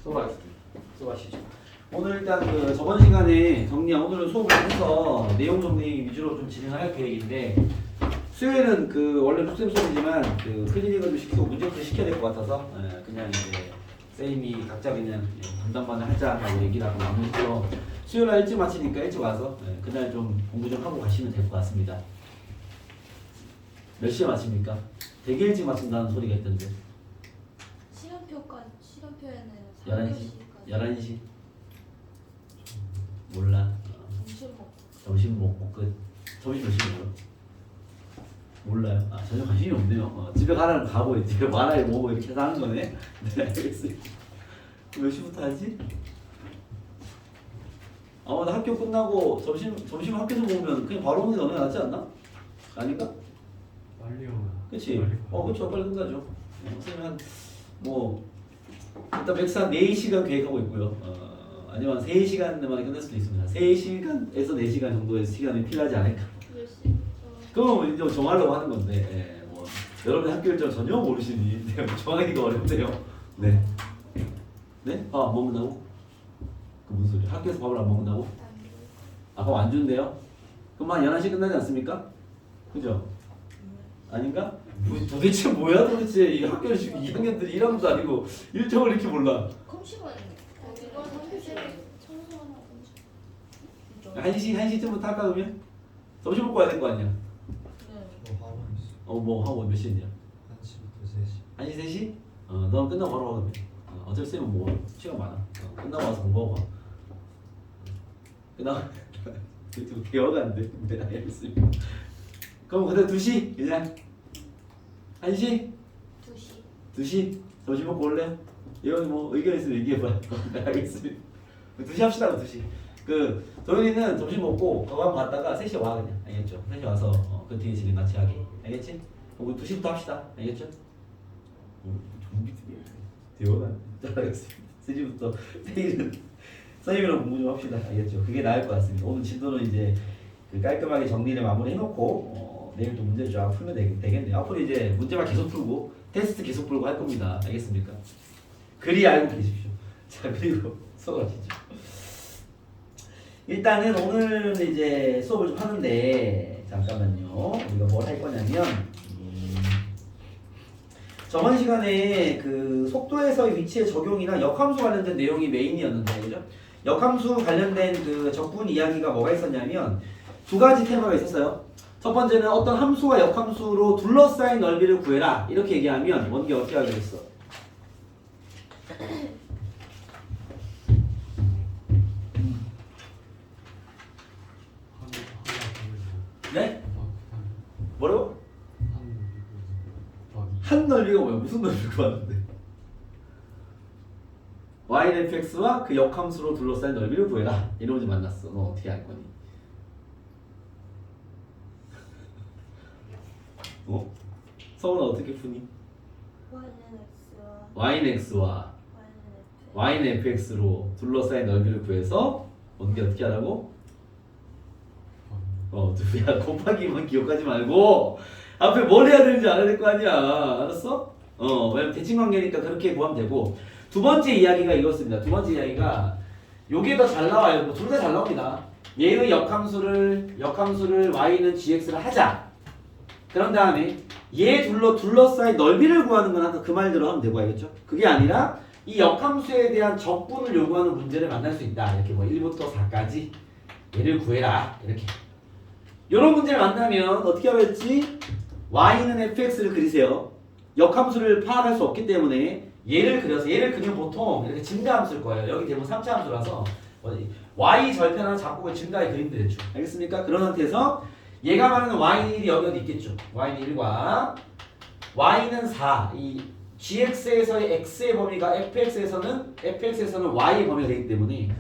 수고하셨습니다. 수고하시죠. 오늘 일단 그 저번 시간에 정리한 오늘은 수업을 해서 내용 정리 위주로 좀 진행할 계획인데 수요일은 그 원래 독쌤 수업이지만 그 클리닉을 좀 시키고 문제부터 시켜야 될 것 같아서 그냥 이제 쌤이 각자 그냥 분담반을 하자라고 얘기를 하고 마무리해서 수요일날 일찍 마치니까 일찍 와서 그날 좀 공부 좀 하고 가시면 될 것 같습니다. 몇 시에 마칩니까? 되게 일찍 마친다는 소리가 있던데. 시간표에는 11시? 11시? 몰라. 점심 먹고 끝. 점심 몇 시에 먹어요? 몰라요. 아, 전혀 관심이 없네요. 집에 가라면 가고 이제 말아야 뭐고 이렇게 해서 하는 거네. 네, 알겠습니다. 몇 시부터 하지? 나 학교 끝나고 점심 학교에서 먹으면 그냥 바로 오는 게 너무 낫지 않나? 아닌가? 빨리 오나? 그치? 그쵸. 빨리 끝나죠. 선생님 일단 맥스 4시간 계획하고 있고요. 아니면 3시간 만에 끝낼 수도 있습니다. 3시간에서 4시간 정도의 시간이 필요하지 않을까. 그럼 이제 정하려고 하는 건데, 여러분의 학교 일정 전혀 모르시니 정하기가 어렵대요. 네. 네? 밥 안 먹는다고? 그 무슨 소리야? 학교에서 밥을 안 먹는다고? 밥 안 준대요? 그럼 한 11시 끝나지 않습니까? 그죠? 아닌가? 도대체 뭐야 도대체 이 학교 2학년들이 1학년도 아니고 일정을 이렇게 몰라. 이건 1시쯤부터 할까 그러면? 점심 먹고 와야 될 거 아니야? 뭐 하고 몇 시였냐? 1시부터 3시. 1시 3시? 넌 끝나고 바로 와 그러면. 어차피 쌤은 뭐 시간 많아. 끝나고 와서 공부하고 가. 끝나고 좀 대화가 안 돼. 네, 알겠습니다. 그럼 그때 2시? 그냥 1시? 2시? 점심 먹고 올래요? 이건 뭐 의견 있으면 얘기해봐요. 네, 알겠습니다. 2시 합시다. 2시. 도현이는 점심 먹고 거기 갔다가 3시에 와 그냥. 알겠죠? 3시에 와서 그 뒤에 진행 같이 하게. 알겠지? 그럼 2시부터 합시다. 알겠죠? 좀비들이 대화가 잘하겠습니다. 3시부터 내일은 선생님이랑 공부 좀 합시다. 알겠죠? 그게 나을 것 같습니다. 오늘 진도는 이제 깔끔하게 정리를 마무리해놓고 내일 또 문제 쫙 풀면 되겠네요. 앞으로 이제 문제만 계속 풀고 테스트 계속 풀고 할 겁니다. 알겠습니까? 그리 알고 계십시오. 자, 그리고 수고하시죠. 일단은 오늘 이제 수업을 좀 하는데 잠깐만요. 우리가 뭘 할 거냐면 저번 시간에 그 속도에서의 위치의 적용이나 역함수 관련된 내용이 메인이었는데, 그죠? 역함수 관련된 그 적분 이야기가 뭐가 있었냐면 두 가지 테마가 있었어요. 첫 번째는 어떤 함수와 역함수로 둘러싸인 넓이를 구해라 이렇게 얘기하면 원기 어떻게 하겠어? 네? 뭐라고? 한 넓이가 뭐야? 무슨 넓이를 구하는데? yfx와 그 역함수로 둘러싸인 넓이를 구해라. 이런 문제 만났어. 너 어떻게 할 거니? 서훈아 어떻게 푸니? y는 x와 y는 fx로 둘러싸인 넓이를 구해서 원기 어떻게 하라고? 야 곱하기만 기억하지 말고 앞에 뭘 해야 되는지 알아야 될 거 아니야. 알았어? 왜냐면 대칭관계니까 그렇게 구하면 되고. 두 번째 이야기가 이렇습니다. 두 번째 이야기가 요게 더 잘 나와요. 둘 다 잘 나옵니다. 얘의 역함수를 y는 gx를 하자. 그런 다음에 얘 둘러싸인 넓이를 구하는 건 항상 그 말대로 하면 되고, 알겠죠? 그게 아니라 이 역함수에 대한 적분을 요구하는 문제를 만날 수 있다. 이렇게 1부터 4까지 얘를 구해라. 이렇게. 이런 문제를 만나면 어떻게 하라 했지? y는 fx를 그리세요. 역함수를 파악할 수 없기 때문에 얘를 그리면 보통 이렇게 증가함수일 거예요. 여기 대부분 3차 함수라서 y 절편하는 작곡의 증가의 그림들 대충. 알겠습니까? 그런 상태에서 얘가 말하는 y는 1이 여기 어디 있겠죠? y는 1과 y는 4. 이 gx에서의 x의 범위가 fx에서는 y의 범위가 되기 때문에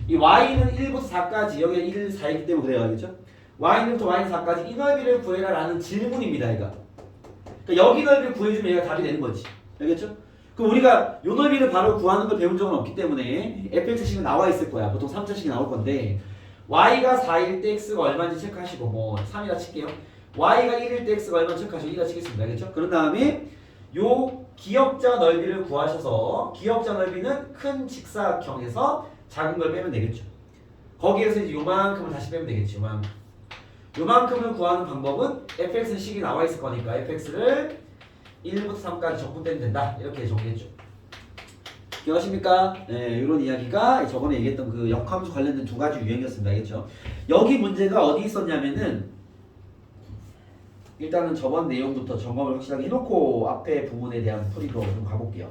이 y는 1부터 4까지 여기가 1, 4이기 때문에 그래요. 알겠죠? y는부터 y는 4까지 이 넓이를 구해라 라는 질문입니다. 얘가. 그러니까 여기 넓이를 구해주면 얘가 답이 되는 거지. 알겠죠? 그럼 우리가 이 넓이를 바로 구하는 걸 배운 적은 없기 때문에 fx식은 나와 있을 거야. 보통 3차식이 나올 건데 y가 4일 때 x가 얼마인지 체크하시고 3이라 칠게요. y가 1일 때 x가 얼마인지 체크하시고 2라 치겠습니다. 알겠죠? 그런 다음에 요 기역자 넓이를 구하셔서 기역자 넓이는 큰 직사각형에서 작은 걸 빼면 되겠죠. 거기에서 이제 요만큼을 다시 빼면 되겠죠. 요만큼을 구하는 방법은 fx는 식이 나와 있을 거니까 fx를 1부터 3까지 적분 빼면 된다. 이렇게 정리했죠. 기억하십니까? 네, 이런 이야기가 저번에 얘기했던 그 역함수 관련된 두 가지 유형이었습니다. 알겠죠? 여기 문제가 어디 있었냐면은 일단은 저번 내용부터 점검을 확실하게 해놓고 앞에 부분에 대한 풀이로 좀 가볼게요.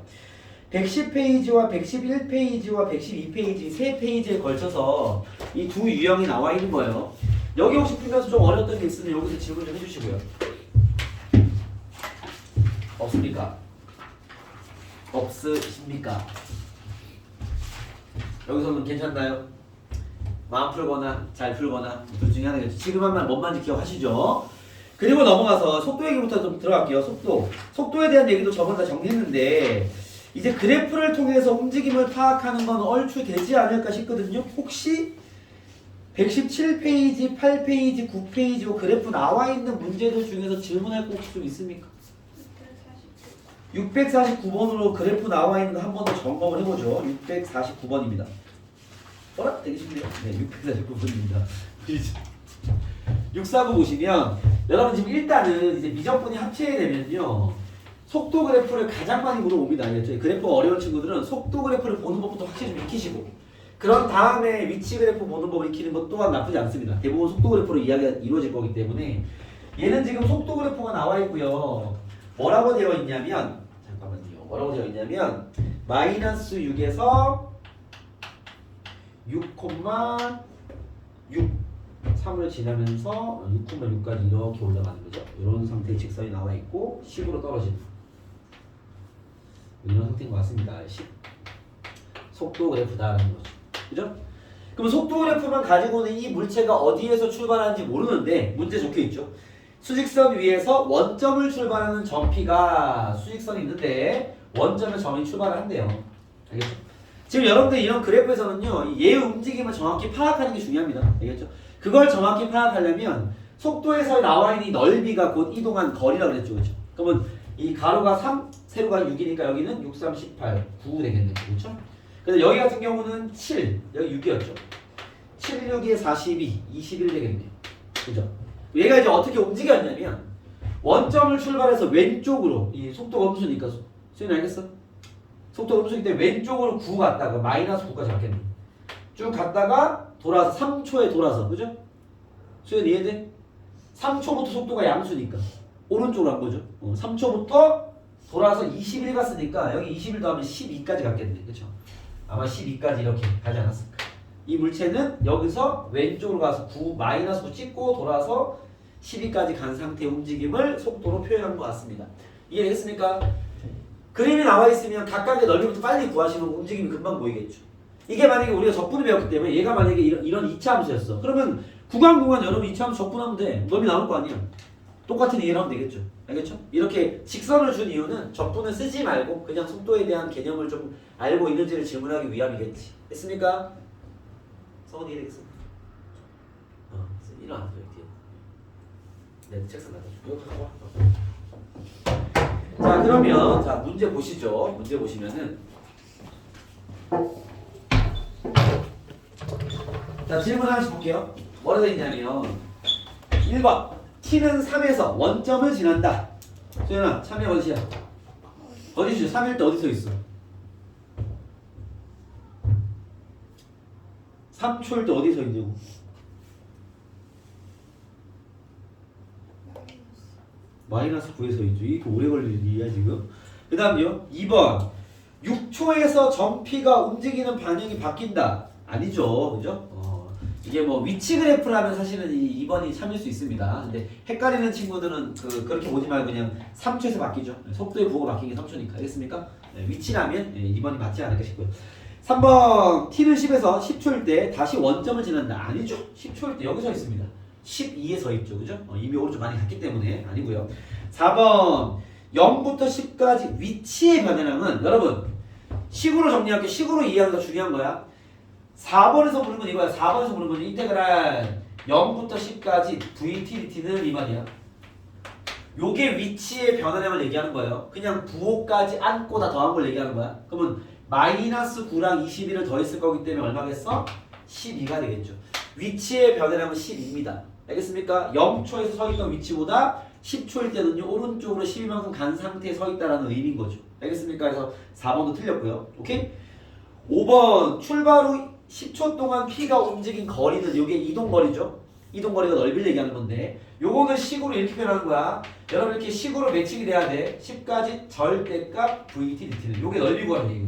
110페이지와 111페이지와 112페이지 세 페이지에 걸쳐서 이 두 유형이 나와 있는 거예요. 여기 혹시 풀면서 좀 어려웠던 게 있으면 여기서 질문 좀 해주시고요. 없습니까? 없으십니까? 여기서는 괜찮나요? 마음 풀거나 잘 풀거나 둘 중에 하나겠죠. 지금 한 말 뭔만지 기억하시죠? 그리고 넘어가서 속도 얘기부터 좀 들어갈게요. 속도에 대한 얘기도 저번 다 정리했는데 이제 그래프를 통해서 움직임을 파악하는 건 얼추 되지 않을까 싶거든요. 혹시 117페이지, 8페이지, 9페이지 그래프 나와 있는 문제들 중에서 질문할 거 혹시 좀 있습니까? 649번으로 그래프 나와 있는 거 한 번 더 점검을 해보죠. 649번입니다. 어라? 되게 쉽네요. 네, 649번입니다. 649 보시면 여러분 지금 일단은 이제 미적분이 합체가 되면요. 속도 그래프를 가장 많이 물어봅니다. 알겠죠? 그래프 어려운 친구들은 속도 그래프를 보는 것부터 확실히 좀 익히시고 그런 다음에 위치 그래프 보는 법을 익히는 것 또한 나쁘지 않습니다. 대부분 속도 그래프로 이야기가 이루어질 거기 때문에 얘는 지금 속도 그래프가 나와 있고요. 뭐라고 되어 있냐면 잠깐만요. 뭐라고 되어 있냐면 마이너스 6에서 6,6 3을 지나면서 6,6까지 이렇게 올라가는 거죠. 이런 상태의 직선이 나와 있고 10으로 떨어지는 이런 상태인 것 같습니다. 10 속도 그래프다라는 거죠. 그죠? 그럼 속도 그래프만 가지고는 이 물체가 어디에서 출발하는지 모르는데 문제 적혀 있죠. 수직선 위에서 원점을 출발하는 점P가 수직선이 있는데 원점에 점이 출발을 한대요. 알겠죠? 지금 여러분들 이런 그래프에서는요. 얘 움직임을 정확히 파악하는 게 중요합니다. 알겠죠? 그걸 정확히 파악하려면 속도에서 나와 있는 이 넓이가 곧 이동한 거리라고 그랬죠. 그렇죠? 그러면 이 가로가 3, 세로가 6이니까 여기는 6, 3, 18, 9 되겠네요. 그렇죠? 그래서 여기 같은 경우는 7, 여기 6이었죠. 7, 6에 42, 21 되겠네요. 그죠? 얘가 이제 어떻게 움직였냐면 원점을 출발해서 왼쪽으로 이 속도가 음수니까 수현이 알겠어? 속도가 음수이기 때문에 왼쪽으로 9 갔다가 마이너스 9까지 갔겠네. 쭉 갔다가 돌아서 3초에 돌아서 그죠? 수현 이해돼? 3초부터 속도가 양수니까 오른쪽으로 한 거죠. 3초부터 돌아서 21 갔으니까 여기 21 더하면 12까지 갔겠네. 그렇죠? 아마 12까지 이렇게 가지 않았을까. 이 물체는 여기서 왼쪽으로 가서 9 마이너스 9 찍고 돌아서 12까지 간 상태의 움직임을 속도로 표현한 것 같습니다. 이해되겠습니까? 그림이 나와 있으면 각각의 넓이부터 빨리 구하시면 움직임이 금방 보이겠죠. 이게 만약에 우리가 적분을 배웠기 때문에 얘가 만약에 이런 이차함수였어. 그러면 구간 여러분 이차함수 적분하면 돼. 넓이 나올 거 아니야. 똑같은 이해를 하면 되겠죠. 알겠죠? 이렇게 직선을 준 이유는 적분을 쓰지 말고 그냥 속도에 대한 개념을 좀 알고 있는지를 질문하기 위함이겠지. 됐습니까? 성은 이해되겠어? 일어나서 이렇게 내 책상 갖다 줄게요. 자 그러면 자 문제 보시죠. 문제 보시면은 자 질문 하나씩 볼게요. 뭐라 되어 있냐면 1번 t는 3에서 원점을 지난다. 소연아 참여 어디야? 어디지? 3일 때 어디서 있어? 3초일 때 어디서 있냐고? 마이너스 9에서 있죠. 이게 오래 걸릴 일이야 지금. 그 다음요 2번 6초에서 점P가 움직이는 방향이 바뀐다. 아니죠. 그죠? 이게 뭐 위치 그래프라면 사실은 이 2번이 참일 수 있습니다. 근데 헷갈리는 친구들은 그렇게 보지 말고 그냥 3초에서 바뀌죠. 속도의 부호가 바뀐 게 3초니까. 알겠습니까? 네, 위치라면 2번이 맞지 않을까 싶고요. 3번 t는 10에서 10초일 때 다시 원점을 지난다. 아니죠. 10초일 때 여기 서 있습니다. 12에 서 있죠. 그죠? 이미 오른쪽 많이 갔기 때문에 아니고요. 4번 0부터 10까지 위치의 변화량은 여러분 식으로 정리할게요. 식으로 이해하는 게 중요한 거야. 4번에서 부른 건 이거야. 4번에서 부른 건 인테그랄 0부터 10까지 VTDT는 이 말이야. 요게 위치의 변화량을 얘기하는 거예요. 그냥 부호까지 안고 다 더한 걸 얘기하는 거야. 그러면 마이너스 9랑 21을 더했을 거기 때문에 얼마겠어? 12가 되겠죠. 위치의 변화량은 12입니다. 알겠습니까? 0초에서 서 있던 위치보다 10초일 때는요 오른쪽으로 12만큼 간 상태에 서 있다라는 의미인 거죠. 알겠습니까? 그래서 4번도 틀렸고요. 오케이? 5번 출발 후 10초 동안 P가 움직인 거리는 요게 이동거리죠. 이동거리가 넓이를 얘기하는 건데 요거는 식으로 이렇게 표현하는 거야. 여러분 이렇게 식으로 매칭이 돼야 돼. 10까지 절대값 VT DT는 요게 넓이 구하는 얘기.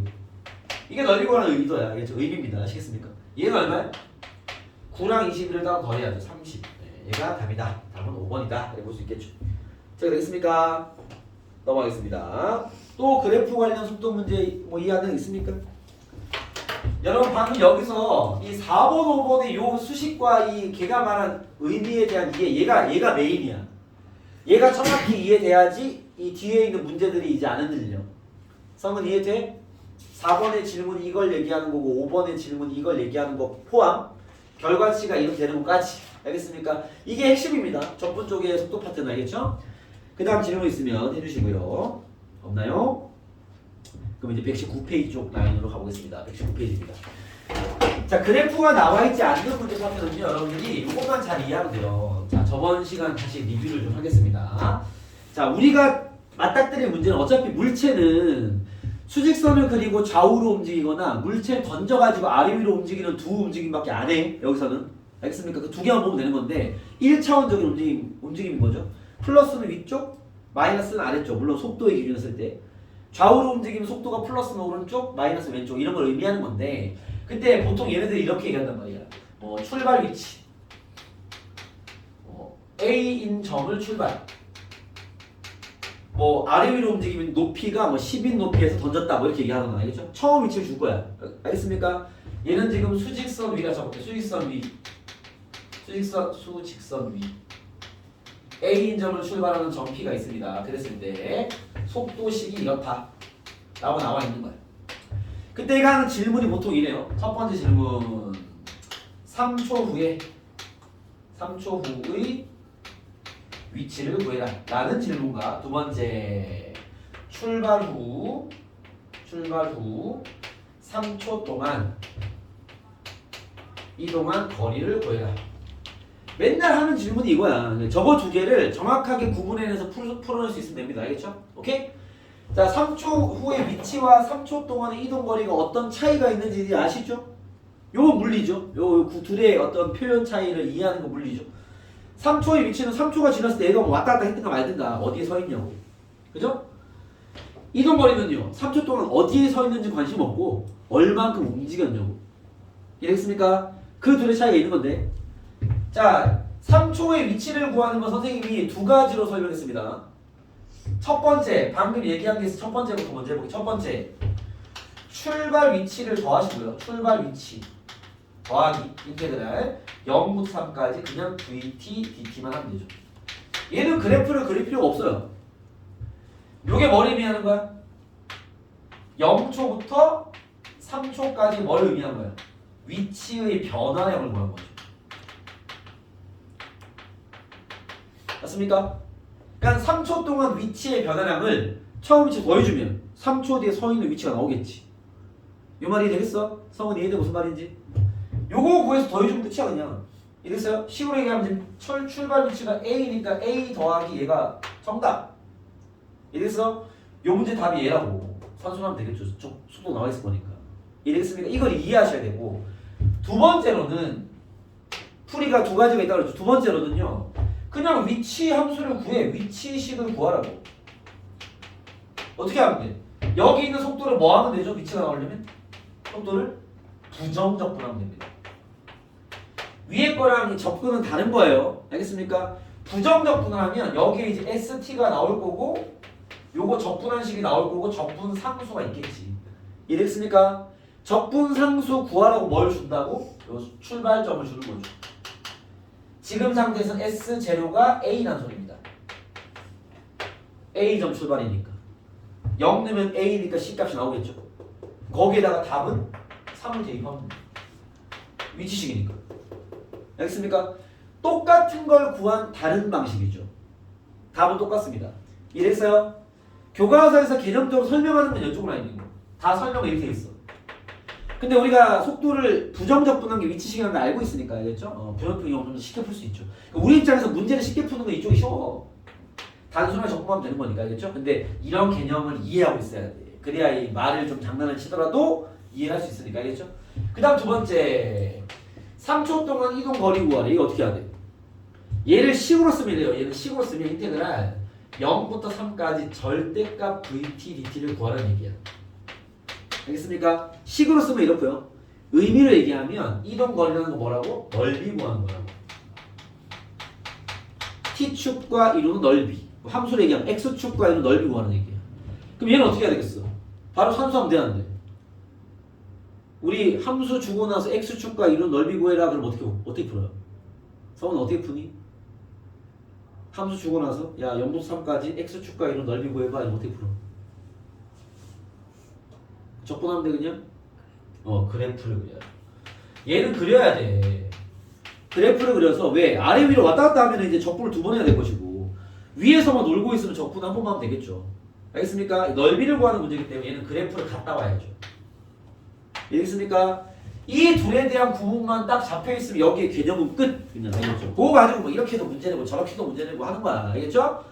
이게 넓이 구하는 의도야. 이게 의미입니다. 아시겠습니까? 얘는 얼마야? 9랑 21을 따로 더해야죠. 30. 네, 얘가 답이다. 답은 5번이다. 이렇게 볼 수 있겠죠. 자, 되겠습니까? 넘어가겠습니다. 또 그래프 관련 속도 문제 뭐 이해하는 거 있습니까? 여러분 방금 여기서 이 4번, 5번의 요 수식과 이 걔가 말한 의미에 대한 얘가 메인이야. 얘가 정확히 이해돼야지 이 뒤에 있는 문제들이 이제 안 흔들려. 성은 이해돼? 4번의 질문이 이걸 얘기하는 거고 5번의 질문이 이걸 얘기하는 거 포함 결과치가 이렇게 되는 것까지. 알겠습니까? 이게 핵심입니다. 적분 쪽의 속도 파트는 알겠죠? 그 다음 질문 있으면 해주시고요. 없나요? 그럼 이제 119페이지 쪽 라인으로 가보겠습니다. 119페이지입니다. 자, 그래프가 나와 있지 않는 문제 파트는요, 여러분들이 이것만 잘 이해하면 돼요. 자, 저번 시간 다시 리뷰를 좀 하겠습니다. 자, 우리가 맞닥뜨릴 문제는 어차피 물체는 수직선을 그리고 좌우로 움직이거나 물체를 던져가지고 아래 위로 움직이는 두 움직임밖에 안 해. 여기서는. 알겠습니까? 그 두 개만 보면 되는 건데 1차원적인 움직임인 거죠. 플러스는 위쪽, 마이너스는 아래쪽. 물론 속도의 기준을 쓸 때. 좌우로 움직이면 속도가 플러스는 오른쪽, 마이너스 왼쪽 이런 걸 의미하는 건데 그때 보통 얘네들이 이렇게 얘기한단 말이야. 출발 위치 A인 점을 출발 아래 위로 움직이면 높이가 10인 높이에서 던졌다 이렇게 얘기하는 거 알겠죠? 처음 위치를 줄 거야. 알겠습니까? 얘는 지금 수직선 위라 적을게. 수직선 위 A인 점을 출발하는 점 P가 있습니다. 그랬을 때 속도식이 이렇다 라고 나와 있는 거야. 그때 얘가 하는 질문이 보통 이래요. 첫 번째 질문 3초 후의 위치를 구해라 라는 질문과 두 번째 출발 후 3초 동안 이동한 거리를 구해라. 맨날 하는 질문이 이거야. 저거 두 개를 정확하게 구분해내서 풀어낼 수 있으면 됩니다. 알겠죠? 오케이? 자, 3초 후의 위치와 3초 동안의 이동거리가 어떤 차이가 있는지 아시죠? 요거 물리죠? 요 둘의 어떤 표현 차이를 이해하는 거 물리죠? 3초의 위치는 3초가 지났을 때 얘가 왔다 갔다 했든가 말든가 어디에 서 있냐고. 그죠? 이동거리는요. 3초 동안 어디에 서 있는지 관심 없고 얼만큼 움직였냐고. 이해했습니까? 그 둘의 차이가 있는 건데 자, 3초의 위치를 구하는 건 선생님이 두 가지로 설명했습니다. 첫 번째, 방금 얘기한 게 있어. 첫 번째부터 먼저 해볼게요. 첫 번째, 출발 위치를 더하시고요. 출발 위치 더하기 인테그랄 0부터 3까지 그냥 VT, DT만 하면 되죠. 얘는 그래프를 그릴 필요가 없어요. 요게 뭘 의미하는 거야? 0초부터 3초까지 뭘 의미하는 거야? 위치의 변화량을 구하는 거죠. 맞습니까? 그러니까 3초 동안 위치의 변화량을 처음 위치 더해주면 3초 뒤에 서 있는 위치가 나오겠지. 이 말이 되겠어? 성은 이해돼 무슨 말인지? 요거 구해서 더해주면 끝이야 그냥. 이랬어요? 식으로 얘기하면 지금 출발 위치가 A니까 A 더하기 얘가 정답. 이랬어? 요 문제 답이 얘라고 산수하면 되겠죠. 속도 나와 있을 거니까. 이랬습니까? 이걸 이해하셔야 되고 두 번째로는 풀이가 두 가지가 있다고 그랬죠. 두 번째로는요. 그냥 위치 함수를 구해. 위치식을 구하라고. 어떻게 하면 돼? 여기 있는 속도를 뭐 하면 되죠? 위치가 나오려면? 속도를 부정적분하면 됩니다. 위에 거랑 적분은 다른 거예요. 알겠습니까? 부정적분을 하면 여기에 이제 ST가 나올 거고 요거 적분한 식이 나올 거고 적분 상수가 있겠지. 이랬습니까? 적분 상수 구하라고 뭘 준다고? 요 출발점을 주는 거죠. 지금 상태에서는 S 제로가 A라는 소리입니다. A점 출발이니까 0 넣으면 A니까 C값이 나오겠죠. 거기에다가 답은 3을 대입하면 됩니다. 위치식이니까. 알겠습니까? 똑같은 걸 구한 다른 방식이죠. 답은 똑같습니다. 이랬어요? 교과서에서 개념적으로 설명하는 건 이쪽으로 있는 거. 다 설명이 이렇게 돼 있어. 근데 우리가 속도를 부정적 분한 게 위치시키는 걸 알고 있으니까 알겠죠? 부정적 분한 좀 쉽게 풀 수 있죠. 그러니까 우리 입장에서 문제를 쉽게 푸는 건 이쪽이 쉬워. 단순하게 적분하면 되는 거니까 알겠죠? 근데 이런 개념을 이해하고 있어야 돼. 그래야 이 말을 좀 장난을 치더라도 이해할 수 있으니까 알겠죠? 그 다음 두 번째 3초 동안 이동 거리 구하래. 이거 어떻게 해야 돼? 얘를 식으로 쓰면 돼요. 얘는 식으로 쓰면 인테그랄 0부터 3까지 절대값 vt dt를 구하라는 얘기야. 알겠습니까? 식으로 쓰면 이렇고요. 의미를 얘기하면 이동 거리라는 거 뭐라고? 넓이 구하는 거라고. t축과 이루는 넓이. 함수를 얘기하면 x축과 이루는 넓이 구하는 얘기야. 그럼 얘는 어떻게 해야 되겠어? 바로 산수하면 되는데. 우리 함수 주고 나서 x축과 이루는 넓이 구해라. 그럼 어떻게 풀어요? 성훈은 어떻게 푸니? 함수 주고 나서 야 0부터 3까지 x축과 이루는 넓이 구해봐. 이거 어떻게 풀어? 적분하면 돼 그냥? 그래프를 그려야 돼. 얘는 그려야 돼. 그래프를 그려서 왜? 아래 위로 왔다 갔다 하면 이제 적분을 두 번 해야 될 것이고 위에서만 놀고 있으면 적분 한 번만 하면 되겠죠. 알겠습니까? 넓이를 구하는 문제이기 때문에 얘는 그래프를 갖다 와야죠. 알겠습니까? 이 둘에 대한 구분만 딱 잡혀있으면 여기에 개념은 끝! 그냥 알겠죠? 그거 가지고 뭐 이렇게 해도 문제 내고 저렇게 해도 문제 내고 하는 거야. 알겠죠?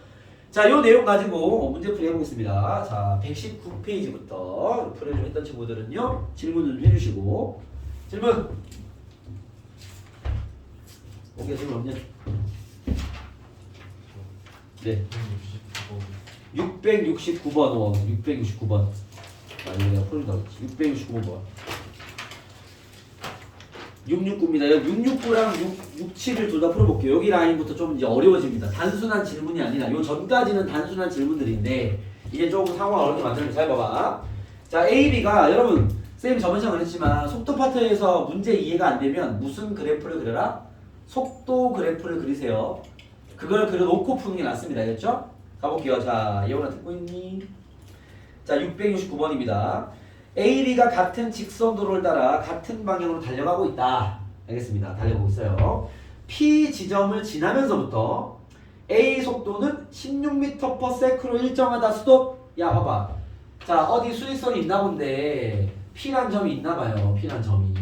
자, 요 내용 가지고 문제풀이 해보겠습니다. 자, 119페이지부터 풀이 좀 했던 친구들은요, 질문 좀 해주시고. 질문! 오케이, 질문 없냐? 네. 669번, 669번. 아, 이거 내가 풀린다 그랬지. 669번 봐. 669입니다. 669랑 667을 둘 다 풀어볼게요. 여기 라인부터 좀 이제 어려워집니다. 단순한 질문이 아니라 요 전까지는 단순한 질문들인데 이게 조금 상황을 어렵게 만드는 잘 봐봐. 자, A, B가 여러분 쌤이 저번 시간에 그랬지만 속도 파트에서 문제 이해가 안 되면 무슨 그래프를 그려라? 속도 그래프를 그리세요. 그걸 그려놓고 푸는 게 낫습니다. 알겠죠? 가볼게요. 자, 예원아 듣고 있니? 자, 669번입니다. A, B가 같은 직선도로를 따라 같은 방향으로 달려가고 있다. 알겠습니다. 달려가고 있어요. P 지점을 지나면서부터 A 속도는 16m/s로 일정하다. 스톱. 야, 봐봐. 자, 어디 수직선이 있나 본데 P란 점이 있나 봐요. P란 점이.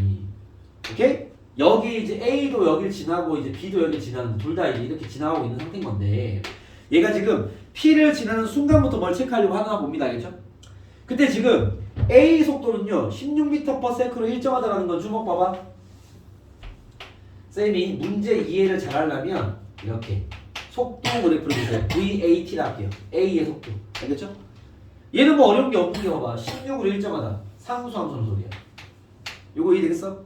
오케이? 여기 이제 A도 여기를 지나고 이제 B도 여기를 지나는 둘 다 이렇게 지나가고 있는 상태인 건데 얘가 지금 P를 지나는 순간부터 뭘 체크하려고 하나 봅니다. 알겠죠? 근데 지금 A 속도는요 16m/s로 일정하다라는 건 주목 봐봐. 쌤이 문제 이해를 잘하려면 이렇게 속도 그래프를 보세요. VAT라 할게요. A의 속도. 알겠죠? 얘는 뭐 어려운 게 없는 게 봐봐. 16으로 일정하다. 상수함수는 소리야. 요거 이해되겠어?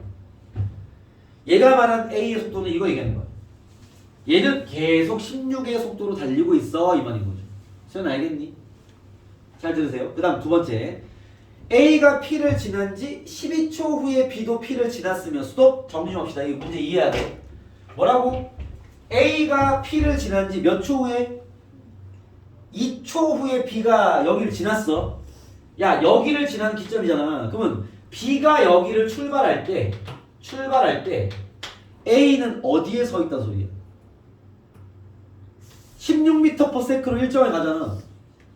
얘가 말한 A의 속도는 이거 얘기하는 거야. 얘는 계속 16의 속도로 달리고 있어 이 말인 거죠. 수연 알겠니? 잘 들으세요. 그 다음 두 번째 A가 P를 지난 지 12초 후에 B도 P를 지났으면 스톱. 정리 좀 합시다. 이 문제 이해해야 돼. 뭐라고? A가 P를 지난 지 몇 초 후에? 2초 후에 B가 여기를 지났어. 야, 여기를 지난 기점이잖아. 그러면 B가 여기를 출발할 때 A는 어디에 서 있다는 소리야? 16m/s로 일정에 가잖아.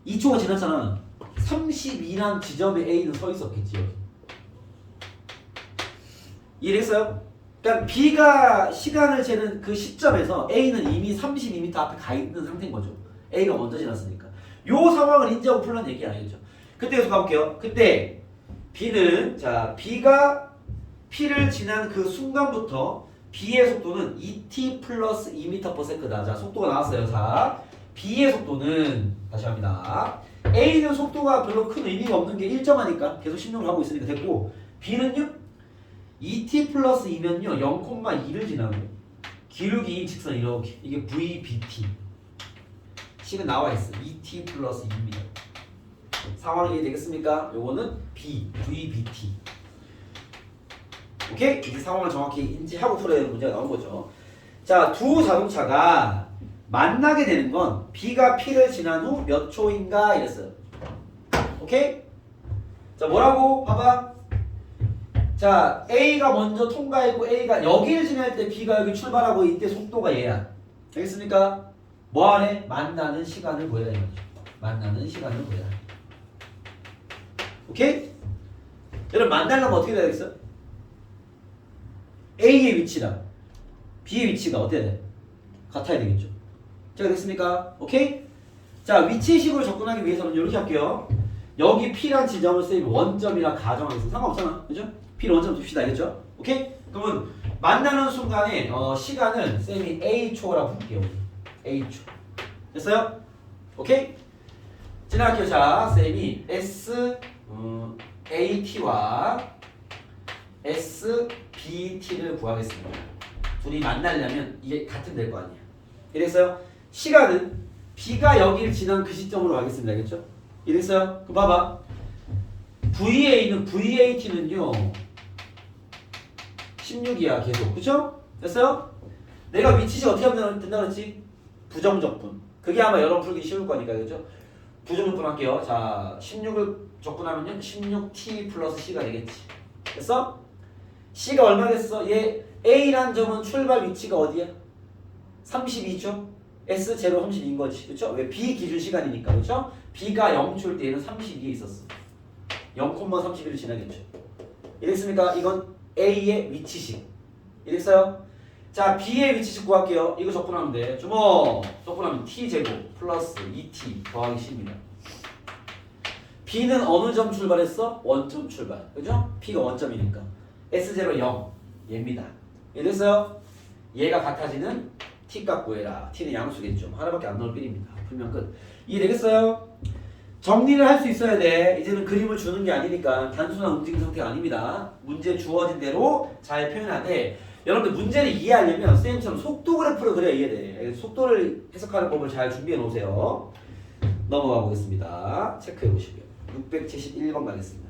2초가 지났잖아. 32란 지점에 A는 서 있었겠지. 여기. 이해했어요? 그러니까 B가 시간을 재는 그 시점에서 A는 이미 32m 앞에 가 있는 상태인 거죠. A가 먼저 지났으니까. 요 상황을 인지하고 풀란 얘기 알겠죠? 그때 계속 가볼게요. 그때 B는 자 B가 P를 지난 그 순간부터 B의 속도는 2t 플러스 2m/s다. 자, 속도가 나왔어요. 자, B의 속도는 다시 합니다. A는 속도가 별로 큰 의미가 없는 게 일정하니까 계속 16을 하고 있으니까 됐고 B는요 2t 플러스 2면요 0,2를 지나고 기울기 직선 이렇게 이게 VBT 식은 나와 있어. 2t 플러스 2입니다. 상황이 이해되겠습니까? 요거는 VBT. 오케이? 이제 상황을 정확히 인지하고 풀어야 되는 문제가 나온 거죠. 자, 두 자동차가 만나게 되는 건 B가 P를 지난 후 몇 초인가 이랬어요. 오케이? 자, 뭐라고? 봐봐. 자, A가 먼저 통과했고 A가 여기를 지날 때 B가 여기 출발하고 이때 속도가 얘야. 알겠습니까? 뭐하래? 만나는 시간을 구해라 이거죠. 만나는 시간을 구해라. 오케이? 여러분 만나려면 어떻게 돼야겠어? A의 위치랑 B의 위치가 어때야 돼? 같아야 되겠죠. 자, 됐습니까? 오케이? 자, 위치식으로 접근하기 위해서는 이렇게 할게요. 여기 P란 지점을 쌤이 원점이라 가정하겠습니다. 상관없잖아. 그죠? P를 원점 둡시다. 알겠죠? 오케이? 그러면 만나는 순간에 시간은 쌤이 A초라고 볼게요. A초. 됐어요? 오케이? 지나갈게요. 자, 쌤이 AT와 SBT를 구하겠습니다. 둘이 만나려면 이게 같은 될 거 아니야. 이랬어요? 시간은 B가 여기를 지난 그 시점으로 가겠습니다. 알겠죠? 이랬어요? 그럼 봐봐. VA는 VAT는요 16이야 계속. 그쵸? 됐어요? 내가 위치식 어떻게 하면 된다 그랬지? 부정적분. 그게 아마 여러분 풀기 쉬울 거니까. 그죠? 부정적분 할게요. 자, 16을 적분하면요 16t 플러스 C가 되겠지. 됐어? C가 얼마 됐어? 얘 A란 점은 출발 위치가 어디야? 32죠? S0 32인 거지. 그쵸? 왜? B 기준 시간이니까. 그쵸? B가 0초일 때 얘는 32에 있었어. 0,31을 지나겠죠. 이랬습니까? 이건 A의 위치식. 이랬어요? 자, B의 위치식 구할게요. 이거 적분하면 돼. 주먹! 적분하면 T제곱 플러스 2T 더하기 C입니다. B는 어느 점 출발했어? 원점 출발. 그죠? P가 원점이니까. S0 0. 얘입니다. 이랬어요? 얘가 같아지는 T값 구해라. T는 양수겠죠. 하나밖에 안 넣을 필입니다. 풀면 끝. 이해되겠어요? 정리를 할 수 있어야 돼. 이제는 그림을 주는 게 아니니까 단순한 움직임 상태가 아닙니다. 문제 주어진 대로 잘 표현하되 여러분들 문제를 이해하려면 쌤처럼 속도 그래프를 그려야 이해돼. 속도를 해석하는 법을 잘 준비해 놓으세요. 넘어가 보겠습니다. 체크해 보시고요. 671번 가겠습니다.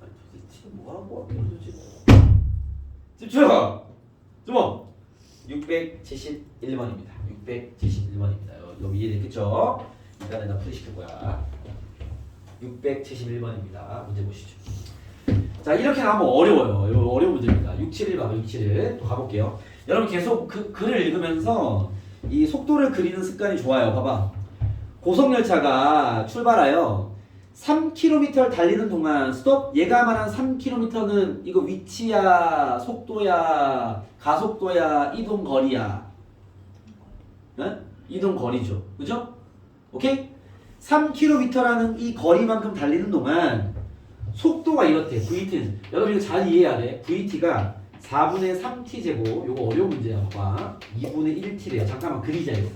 아니 도대체 뭐하고 도대체 집중! 좀 671번입니다. 671번입니다. 여기 이해됐겠죠? 일단 내가 풀이시킬 거야. 671번입니다. 문제 보시죠. 자, 이렇게 나오면 어려워요. 이거 어려운 문제입니다. 671 봐봐. 671 또 가볼게요. 여러분 계속 글을 읽으면서 이 속도를 그리는 습관이 좋아요. 봐봐. 고속열차가 출발하여 3km 달리는 동안 스톱. 얘가 말한 3km는 이거 위치야, 속도야, 가속도야, 이동 거리야. 네? 이동 거리죠. 그죠? 오케이? 3km라는 이 거리만큼 달리는 동안 속도가 이렇대. VT는 여러분 이거 잘 이해해야 돼. VT가 4분의 3t 제곱. 요거 어려운 문제야. 봐봐. 2분의 1t래요. 잠깐만 그리자 이거.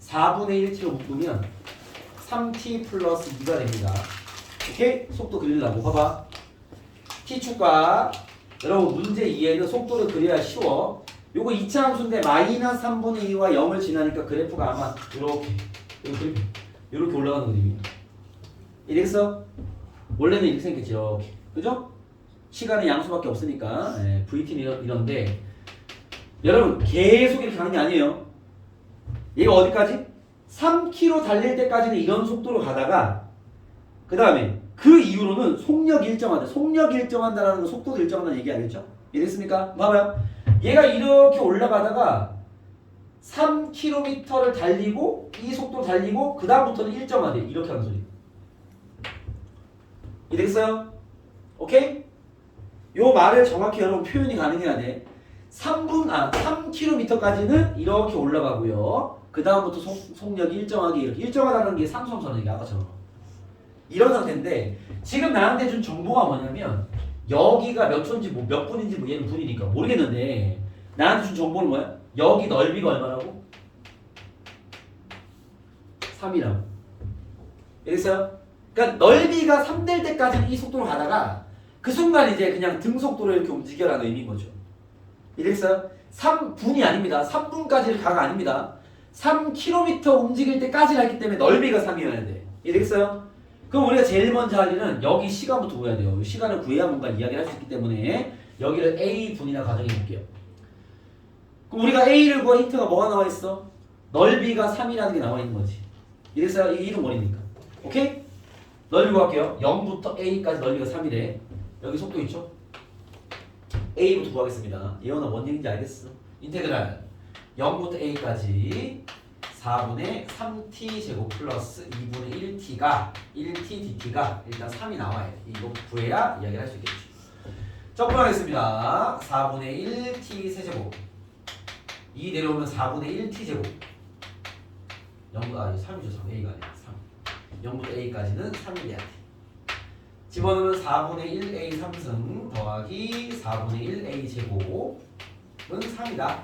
4분의 1t로 묶으면 3t 플러스 2가 됩니다. 오케이? 속도 그리려고. 봐봐. t축과 여러분 문제 이해는 속도를 그려야 쉬워. 요거 2차 함수인데 마이너스 3분의 2와 0을 지나니까 그래프가 아마 이렇게 올라가는 그림이에요. 이랬어? 원래는 이렇게 생겼지. 이렇게. 그죠? 시간의 양수밖에 없으니까 VT는 이런데 여러분 계속 이렇게 가는 게 아니에요. 얘가 어디까지? 3km 달릴 때까지는 이런 속도로 가다가 그 다음에 그 이후로는 속력 일정한다. 속력 일정한다라는 건 속도도 일정한다는 얘기 아니겠죠? 이해됐습니까? 봐봐요. 얘가 이렇게 올라가다가 3km를 달리고 이 속도로 달리고 그 다음부터는 일정하대. 이렇게 하는 소리. 이해됐어요? 오케이? 요 말을 정확히 여러분 표현이 가능해야 돼. 3km까지는 이렇게 올라가고요. 그 다음부터 속력이 일정하게 이렇게 일정하다는 게 상수함수라는 얘기 아까처럼 이런 상태인데 지금 나한테 준 정보가 뭐냐면 여기가 몇 초인지 뭐 몇 분인지 뭐 얘는 분이니까 모르겠는데 나한테 준 정보는 뭐야? 여기 넓이가 얼마라고? 3이라고. 알겠어요? 그러니까 넓이가 3 될 때까지는 이 속도로 가다가 그 순간 이제 그냥 등속도로 이렇게 움직여라는 의미인 거죠. 이랬어요? 3분이 아닙니다. 3분까지를 가가 아닙니다. 3km 움직일 때까지를 했기 때문에 넓이가 3이어야 돼. 이해되겠어요? 그럼 우리가 제일 먼저 할 일은 여기 시간부터 구해야 돼요. 시간을 구해야 뭔가 이야기를 할 수 있기 때문에 여기를 A분이나 가정해 볼게요. 그럼 우리가 A를 구한 힌트가 뭐가 나와 있어? 넓이가 3이라는 게 나와 있는 거지. 이래서 이 이름 원이니까. 오케이? 넓이 구할게요. 0부터 A까지 넓이가 3이래. 여기 속도 있죠? A부터 구하겠습니다. 예원아 뭔 얘기인지 알겠어? 인테그랄 0부터 a까지 4분의 3t 제곱 플러스 2분의 1t가 1t dt가 일단 3이 나와야 돼. 이거 구해야 이야기를 할 수 있겠죠. 적분하겠습니다. 4분의 1t 세제곱 2 내려오면 4분의 1t 제곱 3이죠. 3 a가 아니라 3 0부터 a까지는 3이 돼야 돼. 집어넣으면 4분의 1a 3승 더하기 4분의 1a 제곱은 3이다.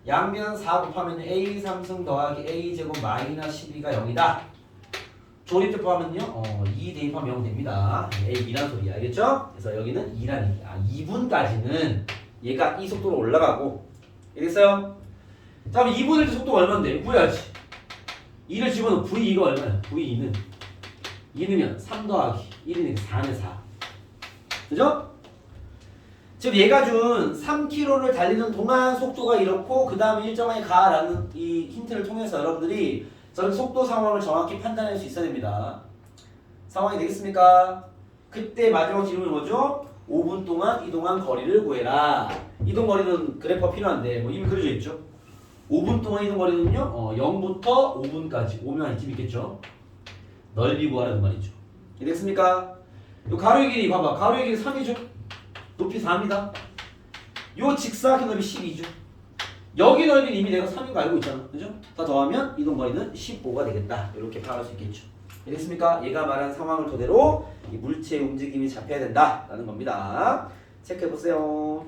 양변 4 곱하면 a 3승 더하기 a 제곱 마이너스 12가 0이다. 조립 대입하면요 2 대입하면 0 됩니다. a 2란 소리야. 알겠죠? 그래서 여기는 2란 얘기야. 2분까지는 얘가 이 속도로 올라가고 알겠어요? 자 그럼 2분일 때 속도가 얼마인데? 구해야지. 2를 집어넣으면 v2가 얼마야? v2는 2는 3 더하기 1이니까 4는 4. 그죠? 지금 얘가 준 3km를 달리는 동안 속도가 이렇고 그 다음에 일정하게 가라는 이 힌트를 통해서 여러분들이 저런 속도 상황을 정확히 판단할 수 있어야 됩니다. 상황이 되겠습니까? 그때 마지막 질문이 뭐죠? 5분 동안 이동한 거리를 구해라. 이동 거리는 그래퍼 필요한데 뭐 이미 그려져 있죠. 5분 동안 이동 거리는요 0부터 5분까지 오면 이쯤 있겠죠. 넓이 구하라는 말이죠. 이해됐습니까? 요 가로의 길이 봐봐. 가로의 길이 3이죠. 높이 4입니다. 요 직사각형 넓이 12죠. 여기 넓이는 이미 내가 3인 거 알고 있잖아. 그죠? 다 더하면 이동 거리는 15가 되겠다. 이렇게 파악할 수 있겠죠. 알겠습니까? 얘가 말한 상황을 토대로 이 물체의 움직임이 잡혀야 된다라는 겁니다. 체크해 보세요.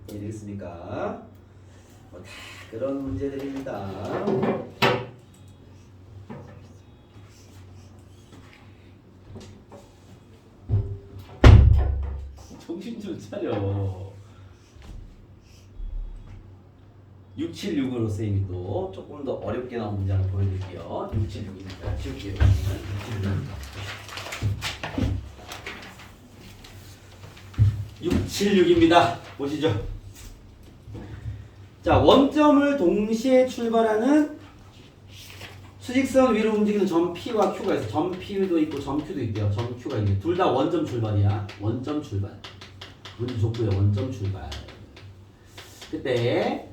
이해되겠습니까? 뭐 다 그런 문제들입니다. 정신 좀 차려. 676으로 쌤이 또 조금 더 어렵게 나온 문제 하나 보여드릴게요. 676입니다. 지울게요. 676입니다. 보시죠. 자, 원점을 동시에 출발하는 수직선 위로 움직이는 점 P와 Q가 있어. 점 P도 있고 점 Q도 있대요. 점 Q가 있네. 둘 다 원점 출발이야. 원점 출발. 문제 좋고요. 원점 출발. 그때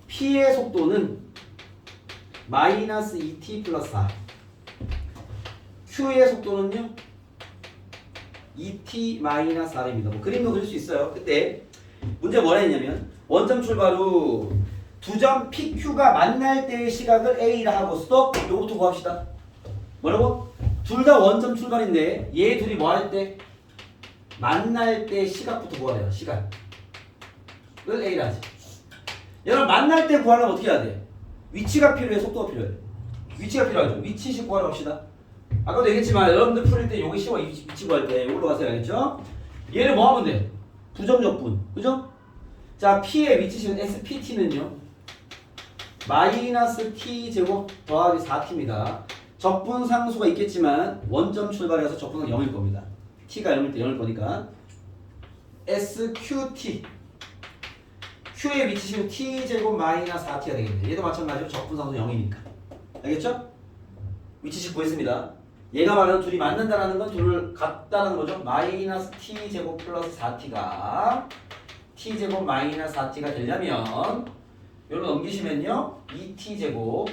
P의 속도는 마이너스 2t 플러스 4. Q의 속도는요 2t 마이너스 4입니다. 뭐 그림도 그릴 수 있어요. 그때 문제 뭐라 했냐면 원점 출발 후 두 점 PQ가 만날 때의 시각을 A라 하고 스톱. 요거부터 구합시다. 뭐라고? 둘 다 원점 출발인데 얘 둘이 뭐 할 때? 만날 때 시각부터 구하래요. 시각을 A라 하지. 여러분 만날 때 구하려면 어떻게 해야 돼? 위치가 필요해? 속도가 필요해? 위치가 필요하죠. 위치식 구하러 갑시다. 아까도 얘기했지만 여러분들 풀릴 때 요게 쉬워. 위치 구할 때 요걸로 가세요. 알겠죠? 얘를 뭐 하면 돼? 부정적분. 그죠? 자, P의 위치식은 SPT는요 마이너스 T 제곱 더하기 4T입니다. 적분 상수가 있겠지만 원점 출발해서 적분은 0일 겁니다. T가 0일 때 0일 거니까 SQT Q의 위치식은 T 제곱 마이너스 4T가 되겠네. 얘도 마찬가지로 적분 상수 0이니까. 알겠죠? 위치식 구했습니다. 얘가 말하는 둘이 만난다는 건 둘을 같다는 거죠. 마이너스 T 제곱 플러스 4T가 T제곱 마이너스 4T가 되려면 여기로 넘기시면요 2T제곱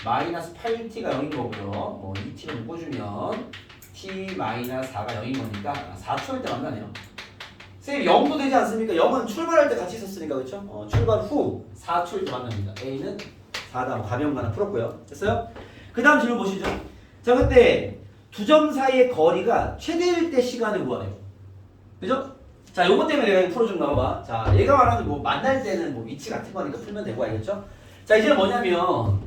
마이너스 8T가 0인 거고요. 뭐 2T를 묶어주면 T 마이너스 4가 0인 거니까 4초일 때 만나네요. 선생님 0도 되지 않습니까? 0은 출발할 때 같이 있었으니까 그렇죠? 출발 후 4초일 때 만납니다. A는 4다. 가벼운 거 하나 풀었고요. 됐어요? 그 다음 질문 보시죠. 자, 그때 두 점 사이의 거리가 최대일 때 시간을 구하래요. 그죠? 자, 요거 때문에 내가 풀어준가 봐. 자, 얘가 말하는 뭐 만날 때는 뭐 위치 같은 거니까 풀면 되고 알겠죠? 자, 이제는 뭐냐면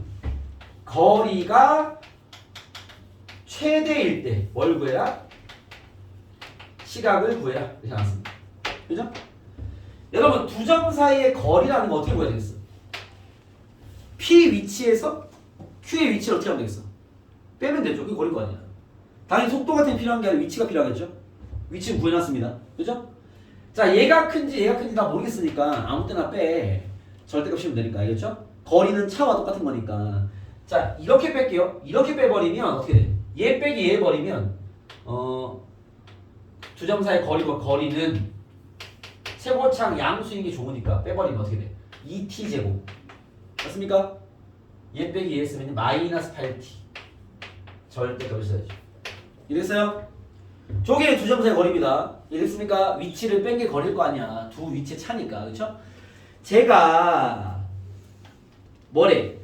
거리가 최대일 때 뭘 구해라? 시각을 구해라. 이렇게 나왔습니다. 그죠? 여러분 두 점 사이의 거리라는 거 어떻게 구해야 되겠어? P 위치에서 Q의 위치를 어떻게 하면 되겠어? 빼면 되죠. 그게 거리일 거 아니야. 당연히 속도가 필요한 게 아니라 위치가 필요하겠죠? 위치는 구해놨습니다. 그죠? 자, 얘가 큰지 다 모르겠으니까 아무 때나 빼. 절대값 씌우면 되니까. 알겠죠? 거리는 차와 똑같은 거니까. 자 이렇게 뺄게요. 이렇게 빼버리면 어떻게 돼? 얘 빼기 얘 버리면 두 점 사이 거리는 최고창 양수인 게 좋으니까 빼버리면 어떻게 돼? 2t 제곱 맞습니까? 얘 빼기 얘 쓰면 마이너스 8t 절대 더 써야지. 이랬어요? 저게 두 점 사이 거리입니다. 이랬습니까? 위치를 뺀 게 거리일 거 아니야. 두 위치 차니까 그렇죠? 제가 뭐래?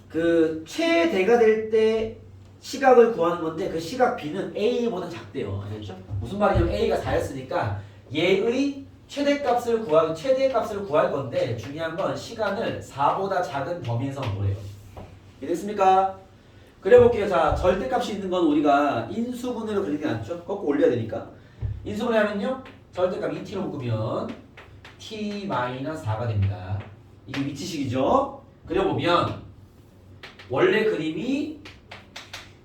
그 최대가 될 때 시각을 구하는 건데 그 시각 B는 A보다 작대요. 알겠죠? 무슨 말이냐면 A가 4였으니까 얘의 최대값을 구할 건데 중요한 건 시간을 4보다 작은 범위에서 보래요. 이해됐습니까? 그려볼게요. 자, 절대값이 있는 건 우리가 인수분해로 그리는 게 낫죠? 거꾸로 올려야 되니까. 인수분해하면요. 절대값 2t로 묶으면 t-4가 됩니다. 이게 위치식이죠? 그려보면 원래 그림이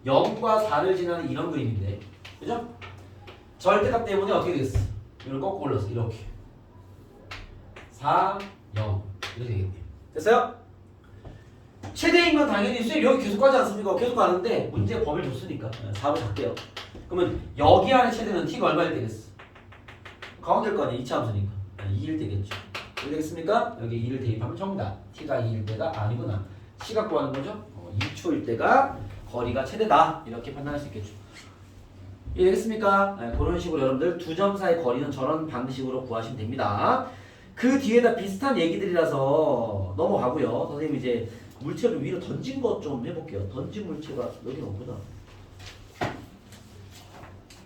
0과 4를 지나는 이런 그림인데 그죠? 절대값 때문에 어떻게 되겠어? 이걸 거꾸로 올렸어. 이렇게 4, 0 이렇게 되겠네요. 됐어요? 최대인 건 당연히 수입 여기 계속 가지 않습니까? 계속 가는데 문제 범위를 줬으니까 4로 작대요. 그러면 여기 안에 최대는 t가 얼마일 때겠어? 가운데일 거 아니야. 2차 함수니까 2일 되겠죠. 이렇게 되겠습니까? 여기 2를 대입하면 정답. t가 2일 때가 아니구나. 시각 구하는 거죠? 2초일 때가 거리가 최대다. 이렇게 판단할 수 있겠죠. 이해되겠습니까? 네, 그런 식으로 여러분들 두 점 사이 거리는 저런 방식으로 구하시면 됩니다. 그 뒤에다 비슷한 얘기들이라서 넘어가고요. 선생님 이제 물체를 위로 던진 것 좀 해볼게요. 던진 물체가 여기 없구나.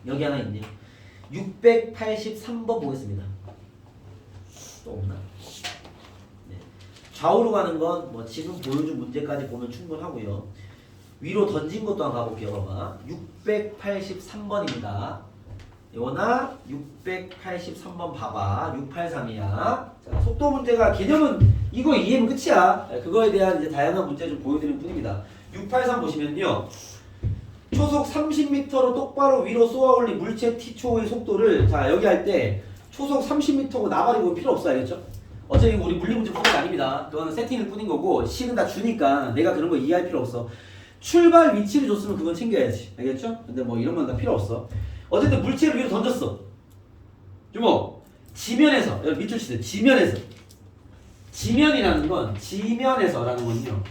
여기 하나 있네. 683번 보겠습니다. 또 없나? 네. 좌우로 가는 건 뭐 지금 보여준 문제까지 보면 충분하고요. 위로 던진 것도 한번 가볼게요. 봐봐. 683번입니다. 요나 683번 봐봐. 683이야. 자, 속도 문제가 개념은 이거 이해면 끝이야. 그거에 대한 이제 다양한 문제 좀 보여드리는 뿐입니다. 683 보시면요. 초속 30m로 똑바로 위로 쏘아 올린 물체 t초의 속도를 자 여기 할 때 초속 30m고 나발이고 필요 없어. 알겠죠? 어차피 우리 물리 문제 푸는 게 아닙니다. 그거는 세팅일 뿐인 거고 식은 다 주니까 내가 그런 거 이해할 필요 없어. 출발 위치를 줬으면 그건 챙겨야지. 알겠죠? 근데 뭐 이런 건 다 필요 없어. 어쨌든 물체를 위로 던졌어. 주목. 지면에서 여기 밑줄 치세요. 지면에서. 지면에서라는 건요.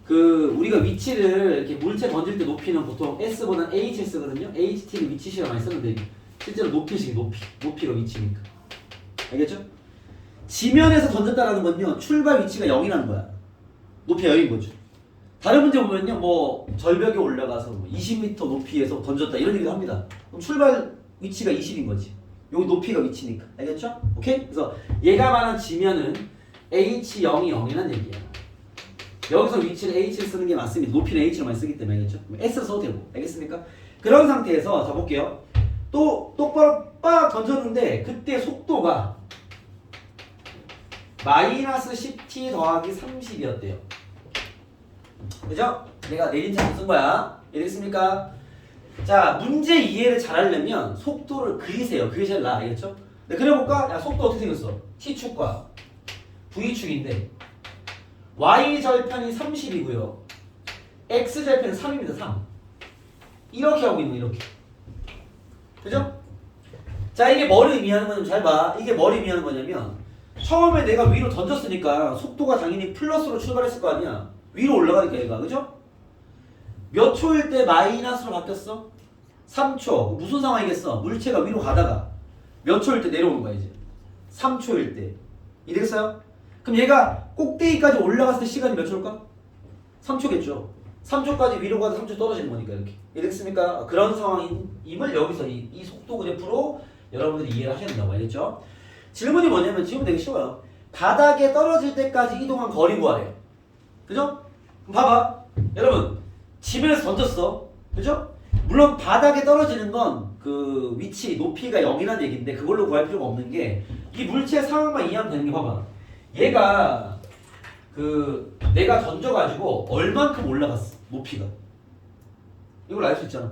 그 우리가 위치를 이렇게 물체 던질 때 높이는 보통 S보다는 H를 쓰거든요. HT를 위치식을 많이 쓰는데 실제로 높이식이 높이가 위치니까. 알겠죠? 지면에서 던졌다라는 건요. 출발 위치가 0이라는 거야. 높이가 0인 거죠. 다른 문제 보면요, 뭐 절벽에 올라가서 뭐 20m 높이에서 던졌다 이런 얘기도 합니다. 그럼 출발 위치가 20인 거지. 여기 높이가 위치니까, 알겠죠? 오케이? 그래서 얘가 말한 지면은 H0이 0이라는 얘기야. 여기서 위치를 H를 쓰는 게 맞습니다. 높이는 H로 많이 쓰기 때문에 알겠죠? S를 써도 되고, 알겠습니까? 그런 상태에서 자 볼게요. 또 똑바로 빡 던졌는데 그때 속도가 마이너스 10t 더하기 30이었대요. 그죠? 내가 내림차로 쓴 거야. 이해됐습니까? 자, 문제 이해를 잘하려면 속도를 그리세요. 그게 제일 나아. 알겠죠? 네, 그려볼까? 야, 속도 어떻게 생겼어? T축과 V축인데 Y절편이 30이고요. X절편은 3입니다. 3. 이렇게 하고 있는 이렇게. 그죠? 자, 이게 뭘 의미하는 거냐면 잘 봐. 이게 뭘 의미하는 거냐면 처음에 내가 위로 던졌으니까 속도가 당연히 플러스로 출발했을 거 아니야. 위로 올라가니까 얘가. 그죠? 몇 초일 때 마이너스로 바뀌었어? 3초. 무슨 상황이겠어? 물체가 위로 가다가 몇 초일 때 내려오는 거야 이제. 3초일 때. 이해됐어요? 그럼 얘가 꼭대기까지 올라갔을 때 시간이 몇 초일까? 3초겠죠. 3초까지 위로 가다 3초 떨어지는 거니까 이렇게. 이해됐습니까? 그런 상황임을 여기서 이 속도 그래프로 여러분들이 이해를 하셔야 된다고. 알겠죠? 질문이 뭐냐면 질문 되게 쉬워요. 바닥에 떨어질 때까지 이동한 거리 구하래요. 그죠? 그럼 봐봐. 여러분 지면에서 던졌어. 그죠? 물론 바닥에 떨어지는 건 그 위치, 높이가 0이라는 얘기인데 그걸로 구할 필요가 없는 게 이 물체 상황만 이해하면 되는 게 봐봐. 얘가 그 내가 던져가지고 얼만큼 올라갔어. 높이가. 이걸 알 수 있잖아.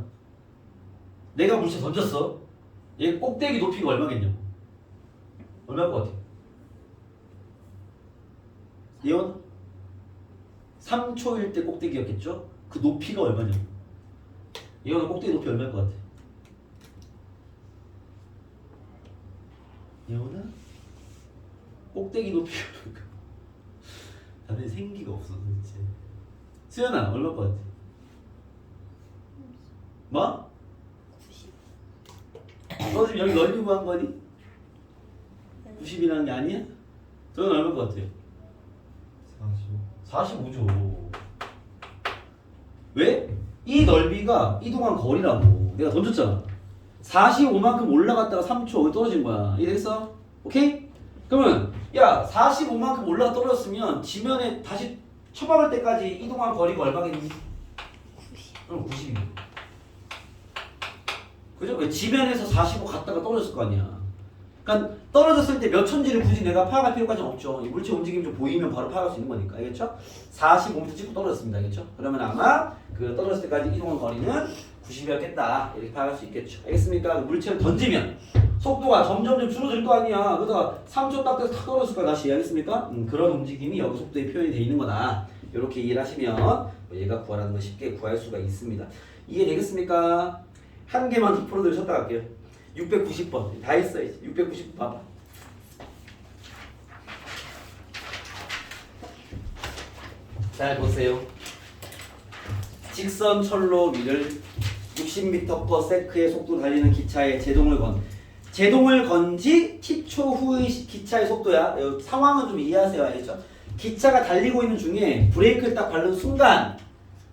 내가 물체 던졌어. 얘 꼭대기 높이가 얼마겠냐고. 얼마일 것 같아? 예원? 3초일 때 꼭대기였겠죠? 그 높이가 얼마냐? 이거는 꼭대기 높이 얼마일 것 같아? 이거는 꼭대기 높이가 얼마일까? 답이 생기가 없어 도대체. 수연아 얼마일 것 같아? 뭐? 90. 너 지금 여기 넓이 구한 거니? 90이라는 게 아니야? 저는 얼마일 것 같아요? 45. 45죠. 왜? 이 넓이가 이동한 거리라고. 내가 던졌잖아. 45만큼 올라갔다가 3초 떨어진 거야. 이해됐어? 오케이? 그러면 야 45만큼 올라가 떨어졌으면 지면에 다시 처박을 때까지 이동한 거리가 얼마겠니? 90. 90이네. 그죠? 왜 지면에서 45 갔다가 떨어졌을 거 아니야. 그러니까 떨어졌을 때 몇 촌지를 굳이 내가 파악할 필요까지는 없죠. 이 물체 움직임이 좀 보이면 바로 파악할 수 있는 거니까. 알겠죠? 45m 찍고 떨어졌습니다. 알겠죠? 그러면 아마 그 떨어졌을 때까지 이동한 거리는 90이었겠다. 이렇게 파악할 수 있겠죠. 알겠습니까? 물체를 던지면 속도가 점점 줄어들 거 아니야. 그러다가 3초 딱 돼서 탁 떨어졌을 거야. 다시. 알겠습니까? 그런 움직임이 여기 속도에 표현이 돼 있는 거다. 이렇게 이해를 하시면 뭐 얘가 구하라는 걸 쉽게 구할 수가 있습니다. 이해되겠습니까? 한 개만 더 풀어드려 쳤다 갈게요. 690번 다 했어야지. 690번 봐봐. 잘 보세요. 직선 철로 위를 60m/s의 속도로 달리는 기차에 제동을 건지 T초 후의 기차의 속도야. 상황은 좀 이해하세요. 알겠죠? 기차가 달리고 있는 중에 브레이크를 딱 밟는 순간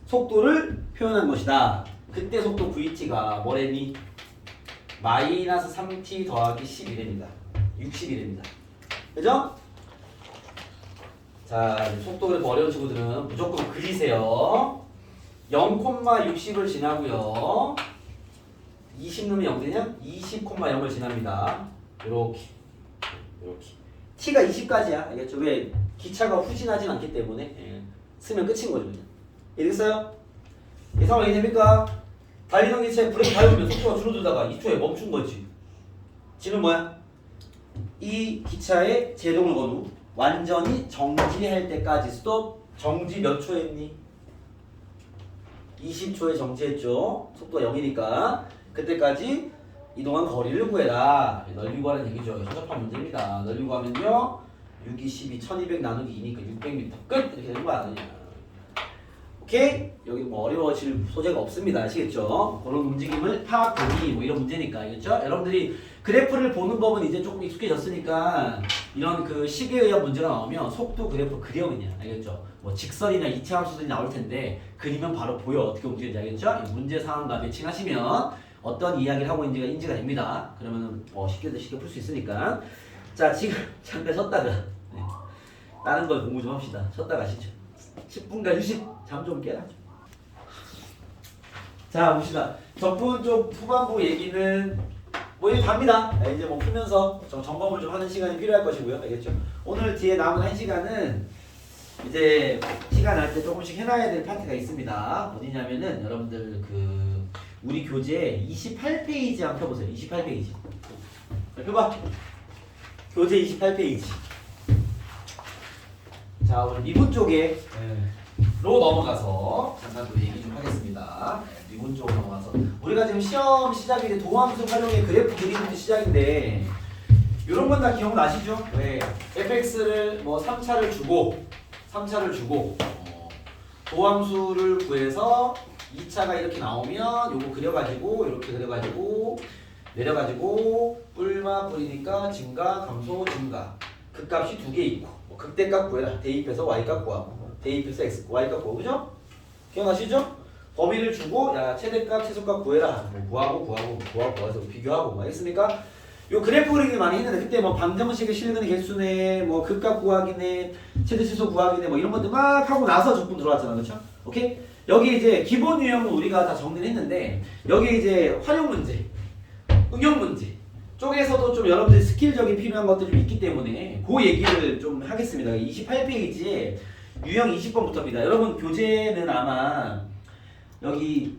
속도를 표현한 것이다. 그때 속도 VT가 뭐랬니? 마이너스 3t 더하기 11입니다. 60이랍니다. 그죠? 자, 속도를 어려운 친구들은 무조건 그리세요. 0,60을 지나고요. 20 넣으면 0 되냐? 20,0을 지납니다. 요렇게. t가 20까지야. 알겠죠? 왜? 기차가 후진하진 않기 때문에. 예. 쓰면 끝인 거죠. 이해됐어요? 이 상황이 됩니까? 달리던 기차에 브레이크 밟으면 속도가 줄어들다가 2초에 멈춘 거지. 지금 뭐야? 이 기차에 제동을 건 후 완전히 정지할 때까지 스톱. 정지 몇 초 했니? 20초에 정지했죠. 속도가 0이니까 그때까지 이동한 거리를 구해라. 넓이 구하는 얘기죠. 현접한 문제입니다. 넓이 구하면요 6, 2, 12, 1200 나누기 2니까 600m 끝! 이렇게 되는 거 아니냐. 오케이? 여기 뭐 어려워질 소재가 없습니다. 아시겠죠? 그런 움직임을 파악하기 뭐 이런 문제니까. 알겠죠? 여러분들이 그래프를 보는 법은 이제 조금 익숙해졌으니까 이런 그 식에 의한 문제가 나오면 속도 그래프 그려 그냥. 알겠죠? 뭐 직선이나 이차함수들이 나올 텐데 그리면 바로 보여. 어떻게 움직이는지. 알겠죠? 이 문제 상황과 매칭하시면 어떤 이야기를 하고 있는지가 인지가 됩니다. 그러면은 쉽게 풀 수 있으니까. 자, 지금 잠깐 쉬었다가 네. 다른 걸 공부 좀 합시다. 쉬었다 가시죠. 10분간 휴식. 잠 좀 깨라. 자, 봅시다. 적분 쪽 후반부 얘기는 뭐 이제 답니다. 이제 뭐 풀면서 점검을 좀 하는 시간이 필요할 것이고요. 알겠죠? 오늘 뒤에 남은 1시간은 이제 시간 날 때 조금씩 해놔야 될 파트가 있습니다. 어디냐면은 여러분들 그 우리 교재 28페이지 한번 펴보세요. 28페이지. 자, 펴봐. 교재 28페이지. 자, 오늘 미분 쪽에 로 넘어가서 잠깐 또 얘기 좀 하겠습니다. 미분 쪽으로 넘어가서 우리가 지금 시험 시작이 이제 도함수 활용의 그래프 그리는 시작인데 이런 건 다 기억나시죠? 왜 fx를 뭐 3차를 주고 도함수를 구해서 2차가 이렇게 나오면 요거 그려가지고 이렇게 그려가지고 내려가지고 뿔마 뿌리니까 증가 감소 증가 극값이 두 개 있고 뭐 극대값 구해라. 대입해서 y값 구하고 대입해서 x, y값 구하고 그죠? 기억나시죠? 범위를 주고 야 최대값 최소값 구해라. 뭐 구하고 비교하고 뭐 알겠습니까? 요 그래프 그리기 많이 했는데 그때 뭐 방정식의 실근의 개수네 뭐 극값 구하기네 최대 최소 구하기네 뭐 이런 것들 막 하고 나서 적분 들어왔잖아. 그렇죠? 오케이? 여기 이제 기본 유형은 우리가 다 정리를 했는데 여기 이제 활용 문제, 응용 문제 쪽에서도 좀 여러분들이 스킬적인 필요한 것들이 좀 있기 때문에 그 얘기를 좀 하겠습니다. 28페이지에 유형 20번부터입니다. 여러분 교재는 아마 여기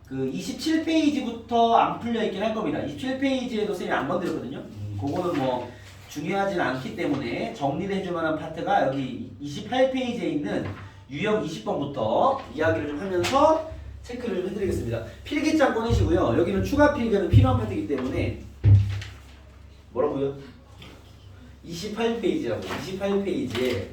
그 27페이지부터 안 풀려 있긴 할 겁니다. 27페이지에도 쌤이 안 건드렸거든요. 그거는 뭐 중요하진 않기 때문에 정리를 해줄 만한 파트가 여기 28페이지에 있는 유형 20번부터 이야기를 좀 하면서 체크를 좀 해드리겠습니다. 필기장 꺼내시고요. 여기는 추가 필기는 필요한 파트이기 때문에 뭐라고요? 28페이지라고. 28페이지에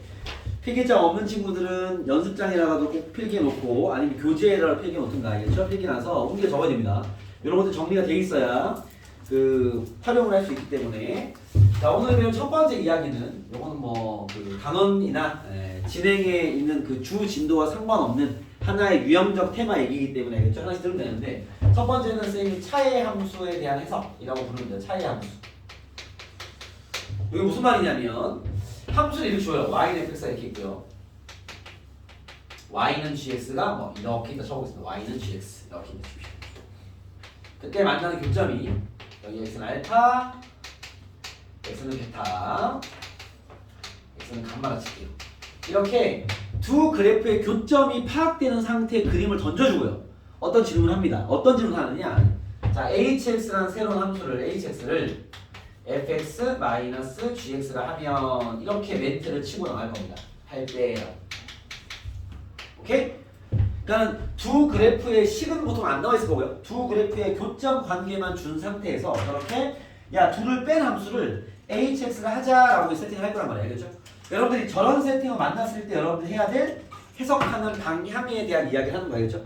필기장 없는 친구들은 연습장에다가도 꼭 필기해놓고 아니면 교재에다가 필기해놓든가 알겠죠? 필기나서 옮겨 적어야 됩니다. 이런 것들 정리가 돼 있어야 활용을 할 수 있기 때문에. 자, 오늘 배울 첫 번째 이야기는 요거는 그 단원이나 진행에 있는 그 주 진도와 상관없는 하나의 유형적 테마 얘기이기 때문에 알겠죠? 하나씩 들으면 되는데 첫 번째는 쌤이 차의 함수에 대한 해석이라고 부릅니다. 차의 함수. 이게 무슨 말이냐면 함수를 이렇게 줘요. y는 fx가 이렇게 있고요. y는 gx가 이렇게 있다 쳐보겠습니다. y는 gx 이렇게 있다. 그때 만나는 교점이 여기 x는 알파, x는 베타, x는 감마라 칠게요. 이렇게 두 그래프의 교점이 파악되는 상태의 그림을 던져주고요. 어떤 질문을 합니다. 어떤 질문을 하느냐? 자, hx라는 새로운 함수를 hx를 fx-gx가 하면 이렇게 멘트를 치고 나갈 겁니다. 할 때. 오케이? 그러니까 두 그래프의 식은 보통 안 나와 있을 거고요. 두 그래프의 교점 관계만 준 상태에서 저렇게 야 둘을 뺀 함수를 hx가 하자라고 세팅을 할 거란 말이에요. 알겠죠? 여러분들이 저런 세팅을 만났을 때 여러분들이 해야 될 해석하는 방향에 대한 이야기를 하는 거예요. 알겠죠?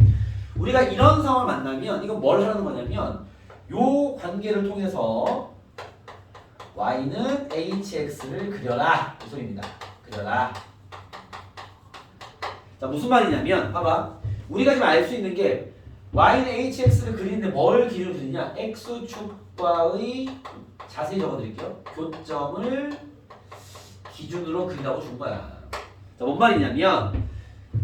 우리가 이런 상황을 만나면 이건 뭘 하는 거냐면 요 관계를 통해서 y는 hx를 그려라 이 소리입니다. 그려라. 자, 무슨 말이냐면 봐봐. 우리가 지금 알 수 있는 게 y는 hx를 그리는데 뭘 기준으로 그리냐? x축과의 자세히 적어드릴게요. 교점을 기준으로 그린다고 준 거야. 자, 뭔 말이냐면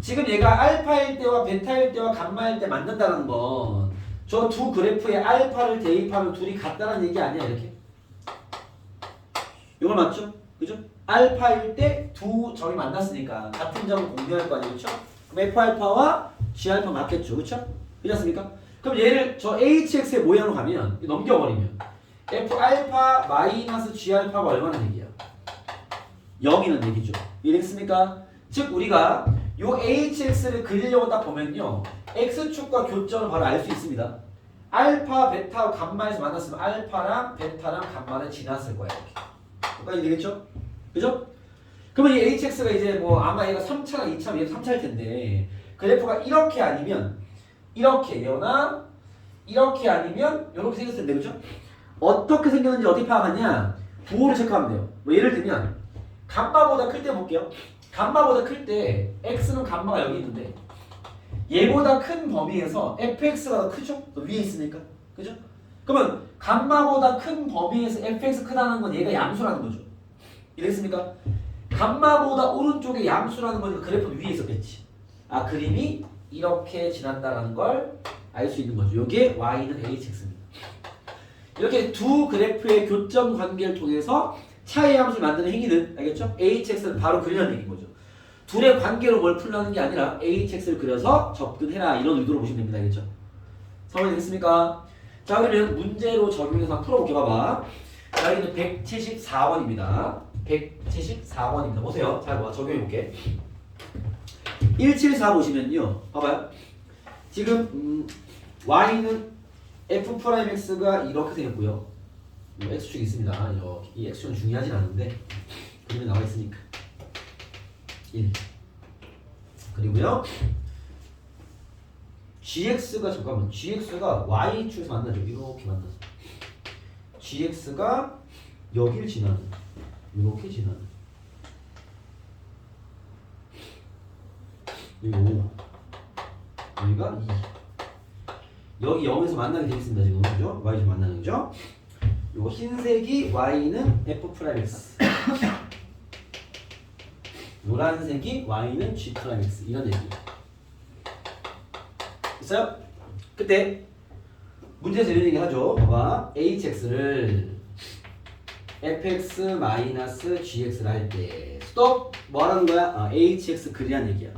지금 얘가 알파일 때와 베타일 때와 감마일 때 만난다는 건 저 두 그래프의 알파를 대입하면 둘이 같다는 얘기 아니야 이렇게? 이걸 맞죠? 그죠? 알파일 때 두 점이 만났으니까 같은 점을 공유할 거 아니에요? 그렇죠? 그럼 F알파와 G알파 맞겠죠? 그렇죠? 그렇습니까? 그럼 얘를 저 HX의 모양으로 가면 넘겨버리면 F알파 마이너스 G알파가 얼마나 얘기야? 0이는 얘기죠. 이해됐습니까? 즉 우리가 요 HX를 그리려고 딱 보면요 X축과 교점을 바로 알 수 있습니다. 알파, 베타, 감마에서 만났으면 알파랑 베타랑 감마는 지났을 거야 이렇게. 여기까지 되겠죠? 그죠? 그러면 이 hx가 이제 아마 얘가 3차나 2차, 얘가 3차일 텐데 그래프가 이렇게 아니면 이렇게거나 이렇게 아니면 이렇게 생겼을 텐데 그죠? 어떻게 생겼는지 어떻게 파악하냐? 부호를 체크하면 돼요. 예를 들면 감마보다 클 때 볼게요. 감마보다 클 때 x는 감마가 여기 있는데 얘보다 큰 범위에서 fx가 더 크죠? 더 위에 있으니까 그죠? 그러면 감마보다 큰 범위에서 fx 크다는 건 얘가 양수라는 거죠. 이해됐습니까? 감마보다 오른쪽에 양수라는 거니까 그래프 위에 있었겠지. 아, 그림이 이렇게 지났다라는 걸 알 수 있는 거죠. 여기에 y는 hx입니다. 이렇게 두 그래프의 교점 관계를 통해서 차이 함수를 만드는 행위는 알겠죠? hx를 바로 그리라는 얘기인 거죠. 둘의 관계로 뭘 풀라는 게 아니라 hx를 그려서 접근해라 이런 의도로 보시면 됩니다. 알겠죠? 성공이 됐습니까? 자, 그러면 문제로 적용해서 한번 풀어볼게요. 봐봐. 자, 여기는 174번입니다. 174번입니다. 보세요. 잘 봐. 적용해볼게. 174 보시면요. 봐봐요. 지금 y는 f'x가 이렇게 생겼고요. x축이 있습니다. 이 x축은 중요하진 않은데 그림에 나와 있으니까 1. 그리고요. gx가 gx가 y축에서 만나죠. 이렇게 만나서 gx가 여기를 지나는 이렇게 지나는 여기 5 여기가 2 여기 0에서 만나게 되어 있습니다. 지금 그죠? y축 만나는 거죠? 요거 흰색이 y는 f'x 노란색이 y는 g'x 이런 얘기예요. 있어요? 그때 문제에서 이런 얘기 하죠. 봐봐. hx를 fx-gx를 할 때 스톱! 뭐 하라는 거야? hx 그리란 얘기야.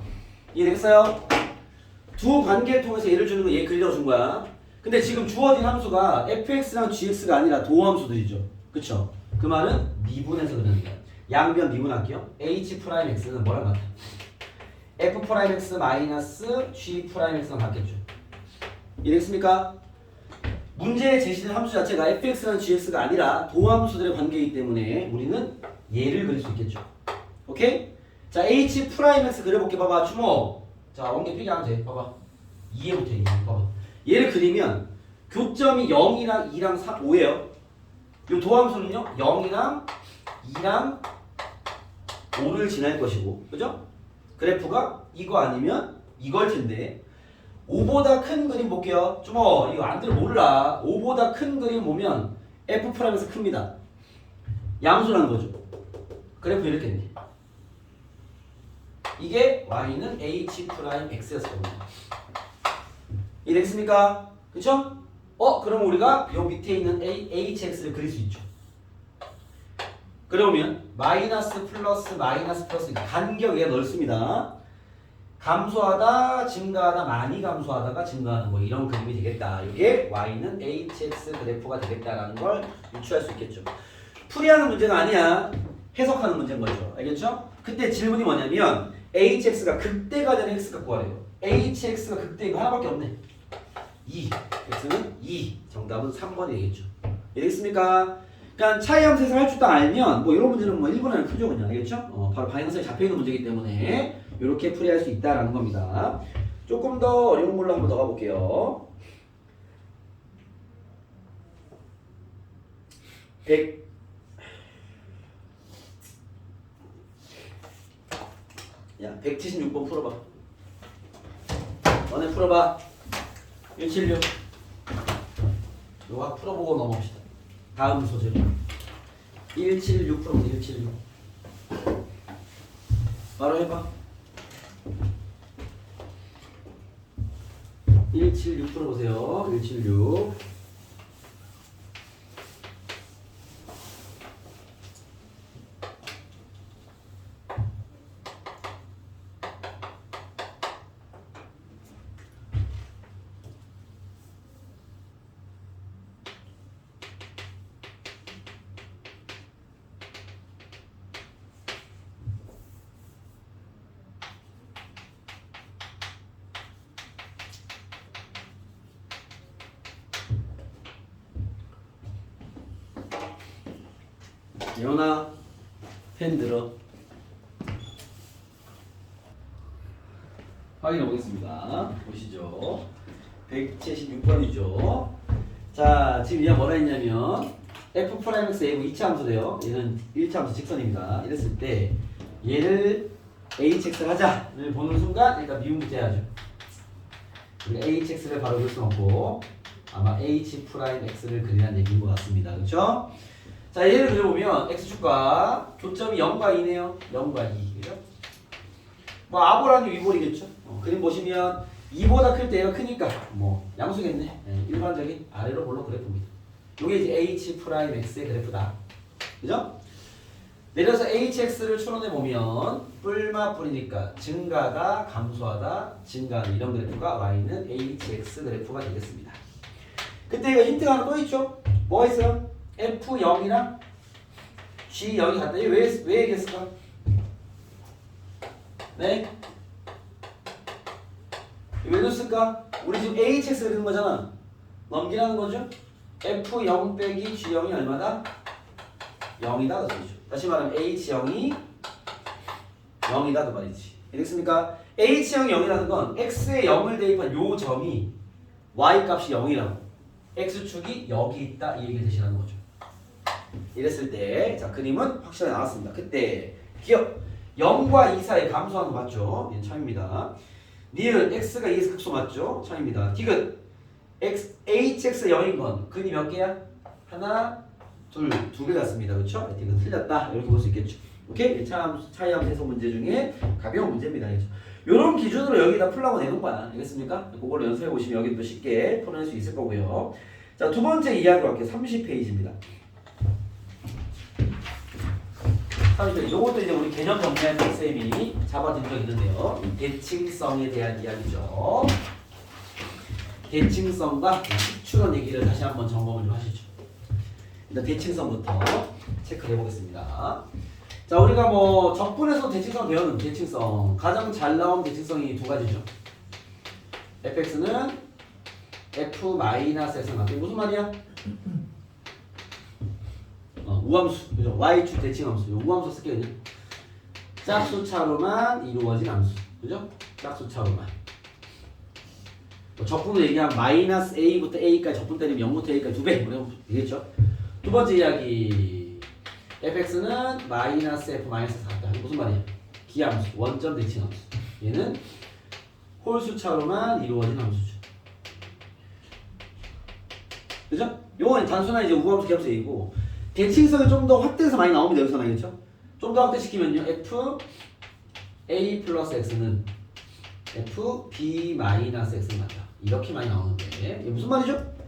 이해되겠어요? 두 관계를 통해서 얘를 주는 거 얘 그리라고 준 거야. 근데 지금 주어진 함수가 fx랑 gx가 아니라 도함수들이죠. 그쵸? 그 말은 미분해서 그러는 거야. 양변 미분할게요. h'x는 뭐랑 같아? F'X 마이너스 G'X랑 같겠죠. 이해됐습니까? 문제에 제시된 함수 자체가 fx랑 gx가 아니라 도함수들의 관계이기 때문에 우리는 얘를 그릴 수 있겠죠. 오케이? 자, H'X 그려볼게. 봐봐. 주모. 자, 원계 필기하면 돼. 봐봐. 2에부터 2. 봐봐. 얘를 그리면 교점이 0이랑 2랑 4, 5예요. 요 도함수는요. 0이랑 2랑 5를 지날 것이고. 그죠? 그래프가 이거 아니면 이걸 텐데 5보다 큰 그림 볼게요. 주모. 이거 안 들어 몰라. 5보다 큰 그림 보면 F'에서 큽니다. 양수라는 거죠. 그래프 이렇게 돼. 이게 y는 H'X였을 겁니다. 이해됐습니까? 그쵸? 그럼 우리가 요 밑에 있는 HX를 그릴 수 있죠. 그러면 마이너스 플러스 간격이 넓습니다. 감소하다, 증가하다, 많이 감소하다가 증가하는 거 이런 그림이 되겠다. 이게 y는 hx 그래프가 되겠다라는 걸 유추할 수 있겠죠. 풀이하는 문제가 아니야. 해석하는 문제인 거죠. 알겠죠? 그때 질문이 뭐냐면 hx가 극대가 되는 x 갖고 하래요. hx가 극대인 거 하나밖에 없네. 2. x는 2. 정답은 3번이 되겠죠. 이해됐습니까? 그러니까 차이함수에서 할 줄 딱 알면 뭐 이런 문제는 뭐 1분 안에 풀죠 그냥. 알겠죠? 바로 방향성이 잡혀있는 문제이기 때문에 이렇게 풀이할 수 있다라는 겁니다. 조금 더 어려운 걸로 한번 더 가볼게요. 176번 풀어봐. 너네 풀어봐. 176. 요거 풀어보고 넘어갑시다. 다음 소절. 176 풀어보세요. 176. 바로 해봐. 176 풀어보세요. 176. 예원아, 펜 들어. 확인해 보겠습니다. 보시죠. 176번이죠. 자, 지금 얘가 뭐라 했냐면 F'X A고 2차 함수래요. 얘는 1차 함수 직선입니다. 이랬을 때 얘를 HX를 하자를 보는 순간 일단 미분부터 해야죠. 우리가 HX를 바로 그릴 수 없고 아마 H'X를 그리라는 얘기인 것 같습니다. 그렇죠? 자, 얘를 그려보면 x축과 교점이 0과 2네요. 0과 2. 그죠? 뭐 아볼아니 위볼이겠죠. 그림 보시면 2보다 클 때 얘가 크니까 뭐 양수겠네. 네, 일반적인 아래로 볼록 그래프입니다. 요게 이제 H'X의 그래프다. 그죠? 내려서 HX를 추론해 보면 뿔마 뿔이니까 증가하다, 감소하다, 증가하는 이런 그래프가 y는 HX 그래프가 되겠습니다. 그때 이거 힌트가 하나 또 있죠? 뭐가 있어요? F0이랑 G0이 같다. 이게 왜 얘기했을까? 네? 왜 줬을까? 우리 지금 HX 그리는 거잖아. 넘기라는 거죠? F0 빼기 G0이 얼마다? 0이다. 그 소리죠. 다시 말하면 H0이 0이다. 그 말이지. 알겠습니까? H0이 0이라는 건 X에 0을 대입한 요 점이 Y 값이 0이라고. X축이 여기 있다. 이 얘기를 대신하는 거죠. 이랬을 때, 자, 그림은 확실하게 나왔습니다. 그때, 기억! 0과 2 사이 감소하는 거 맞죠? 얘는 참입니다. 니은, x가 2에서 극소 맞죠? 참입니다. 디귿, hx 0인 건 근이 몇 개야? 하나, 둘, 두 개 같습니다. 그렇죠? 디귿 틀렸다. 이렇게 볼 수 있겠죠. 오케이? 차이함수 해석 문제 중에 가벼운 문제입니다. 그렇죠? 요런 기준으로 여기다 풀라고 내는 거야. 알겠습니까? 그걸로 연습해 보시면 여기도 쉽게 풀어낼 수 있을 거고요. 자, 두 번째 이야기로 갈게요. 30페이지입니다. 요것도 이제 우리 개념 정리할 때 쌤이 잡아준 적 있는데요. 대칭성에 대한 이야기죠. 대칭성과 식추론 얘기를 다시 한번 점검을 좀 하시죠. 일단 대칭성부터 체크해 보겠습니다. 자, 우리가 뭐 적분에서 대칭성 배우는 대칭성 가장 잘 나온 대칭성이 두 가지죠. fx는 f-x에 맞게 무슨 말이야? 우함수 그죠? y축 대칭함수 우함수 쓸게 그냥 짝수차로만 이루어진 함수 그죠? 짝수차로만 뭐 적분으로 얘기하면 마이너스 a부터 a까지 적분 때리면 0부터 a까지 2배 우리가 얘기했죠. 두 번째 이야기 fx는 마이너스 f 마이너스 4다. 무슨 말이야? 기함수 원점 대칭함수 얘는 홀수차로만 이루어진 함수죠. 그죠? 요건 단순한 이제 우함수 기함수 얘기고 대칭성이 좀 더 확대해서 많이 나옵니다. 여기서 나겠죠? 좀 더 확대시키면요 f a 플러스 x는 f b 마이너스 x는 같다. 이렇게 많이 나오는데 이게 무슨 말이죠?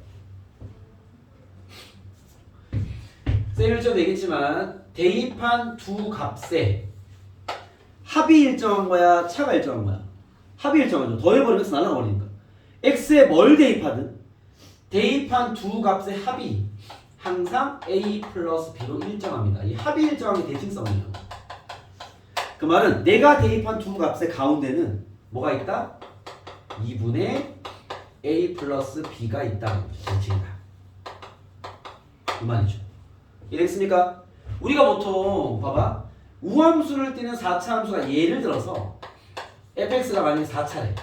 쌤 일정도 얘기했지만 대입한 두 값의 합이 일정한 거야 차가 일정한 거야? 합이 일정하죠. 더해버리면 x 날아가버리니까 x에 뭘 대입하든 대입한 두 값의 합이 항상 a 플러스 b로 일정합니다. 이 합이 일정한 게 대칭성이에요. 그 말은 내가 대입한 두 값의 가운데는 뭐가 있다? 2분의 a 플러스 b가 있다는 거죠. 대칭이다. 이 말이죠. 이해됐습니까? 우리가 보통 봐봐 우함수를 띠는 4차 함수가 예를 들어서 fx가 만약에 4차래.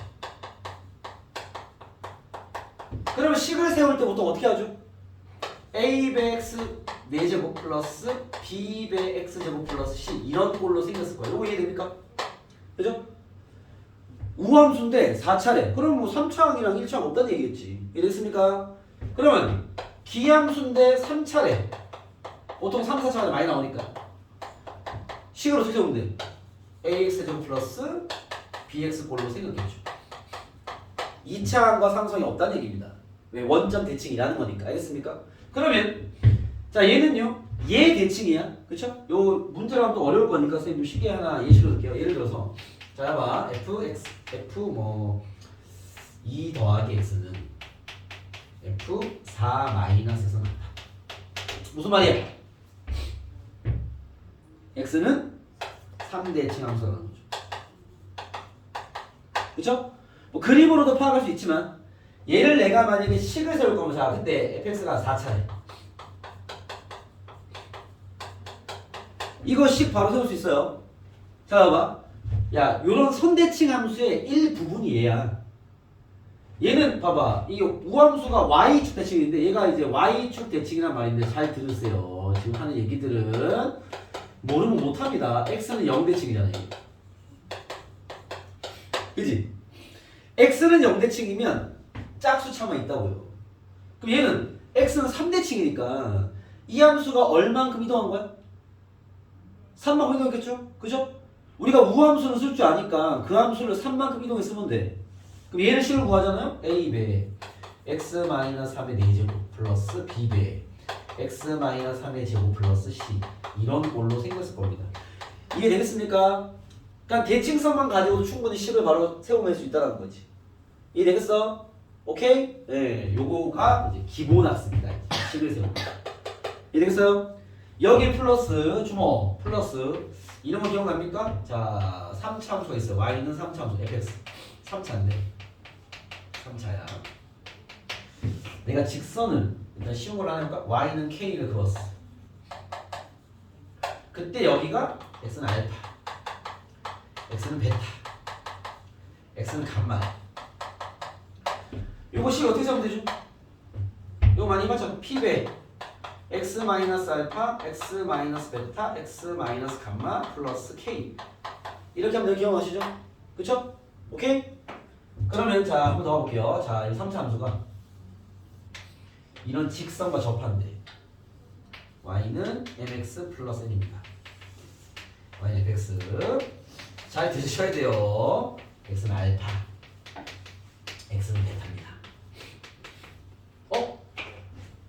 그러면 식을 세울 때 보통 어떻게 하죠? a 배 x 4제곱 플러스 b 배 x제곱 플러스 c 이런 꼴로 생겼을 거예요. 이거 이해됩니까? 그죠? 우함수인데 4차래. 그럼 뭐 3차항이랑 1차항 없다는 얘기겠지. 이해됐습니까? 그러면 기함수인데 3차래. 보통 3, 4차가 많이 나오니까 식을 어떻게 세우면 돼? ax제곱 플러스 bx 꼴로 생겼겠죠. 2차항과 상성이 없다는 얘기입니다. 왜? 원점 대칭이라는 거니까. 알겠습니까? 그러면 자 얘는요 얘 대칭이야. 그쵸? 요 문제가 하면 또 어려울 거니까 선생님 쉽게 하나 예시로 들게요. 예를 들어서 자 봐 f 뭐 2 더하기 x는 f 4 마이너스에서 나온다. 무슨 말이야? x는 3대칭 함수라는 거죠. 그쵸? 뭐 그림으로도 파악할 수 있지만 얘를 내가 만약에 식을 세울 거면 자 근데 fx가 4차례 이거 식 바로 세울 수 있어요. 자 봐봐 야 요런 선대칭 함수의 일부분이 얘야. 얘는 봐봐 이 우함수가 y축 대칭인데 얘가 이제 y축 대칭이란 말인데 잘 들으세요. 지금 하는 얘기들은 모르면 못합니다. x는 0대칭이잖아요. 그치? x는 0대칭이면 짝수차만 있다고요. 그럼 얘는 x는 3대칭이니까 이 함수가 얼만큼 이동한 거야? 3만큼 이동했겠죠? 그죠? 우리가 우함수를 쓸 줄 아니까 그 함수를 3만큼 이동했으면 돼. 그럼 얘를 식을 구하잖아요? a배 x-3의 4제곱 플러스 b배 x-3의 제곱 플러스 c 이런 꼴로 생겼을 겁니다. 이해되겠습니까? 그러니까 대칭성만 가지고도 충분히 식을 바로 세워낼 수 있다는 거지. 이해되겠어? 오케이? 네, 요거가 이제 기본 학습니다. 식을 세우고. 이해되겠어요? 여기 플러스 주목 플러스 이런 거 기억납니까? 자 3차 함수가 있어요. y는 3차 함수 fx 3차인데 3차야. 내가 직선을 일단 쉬운 걸로 하나 해볼까? y는 k를 그었어. 그때 여기가 x는 알파 x는 베타 x는 감마. 요거 식 어떻게 세우면 되죠? 요거 많이 해봤죠? p배 x 마이너스 알파, x 마이너스 베타, x 마이너스 감마 플러스 k 이렇게 하면 기억나시죠? 그쵸? 오케이? 그러면 자 한번 더 가볼게요. 자 이 3차 함수가 이런 직선과 접한대. y는 mx 플러스 n입니다. y는 fx 잘 들으셔야 돼요. x는 알파, x는 베타입니다.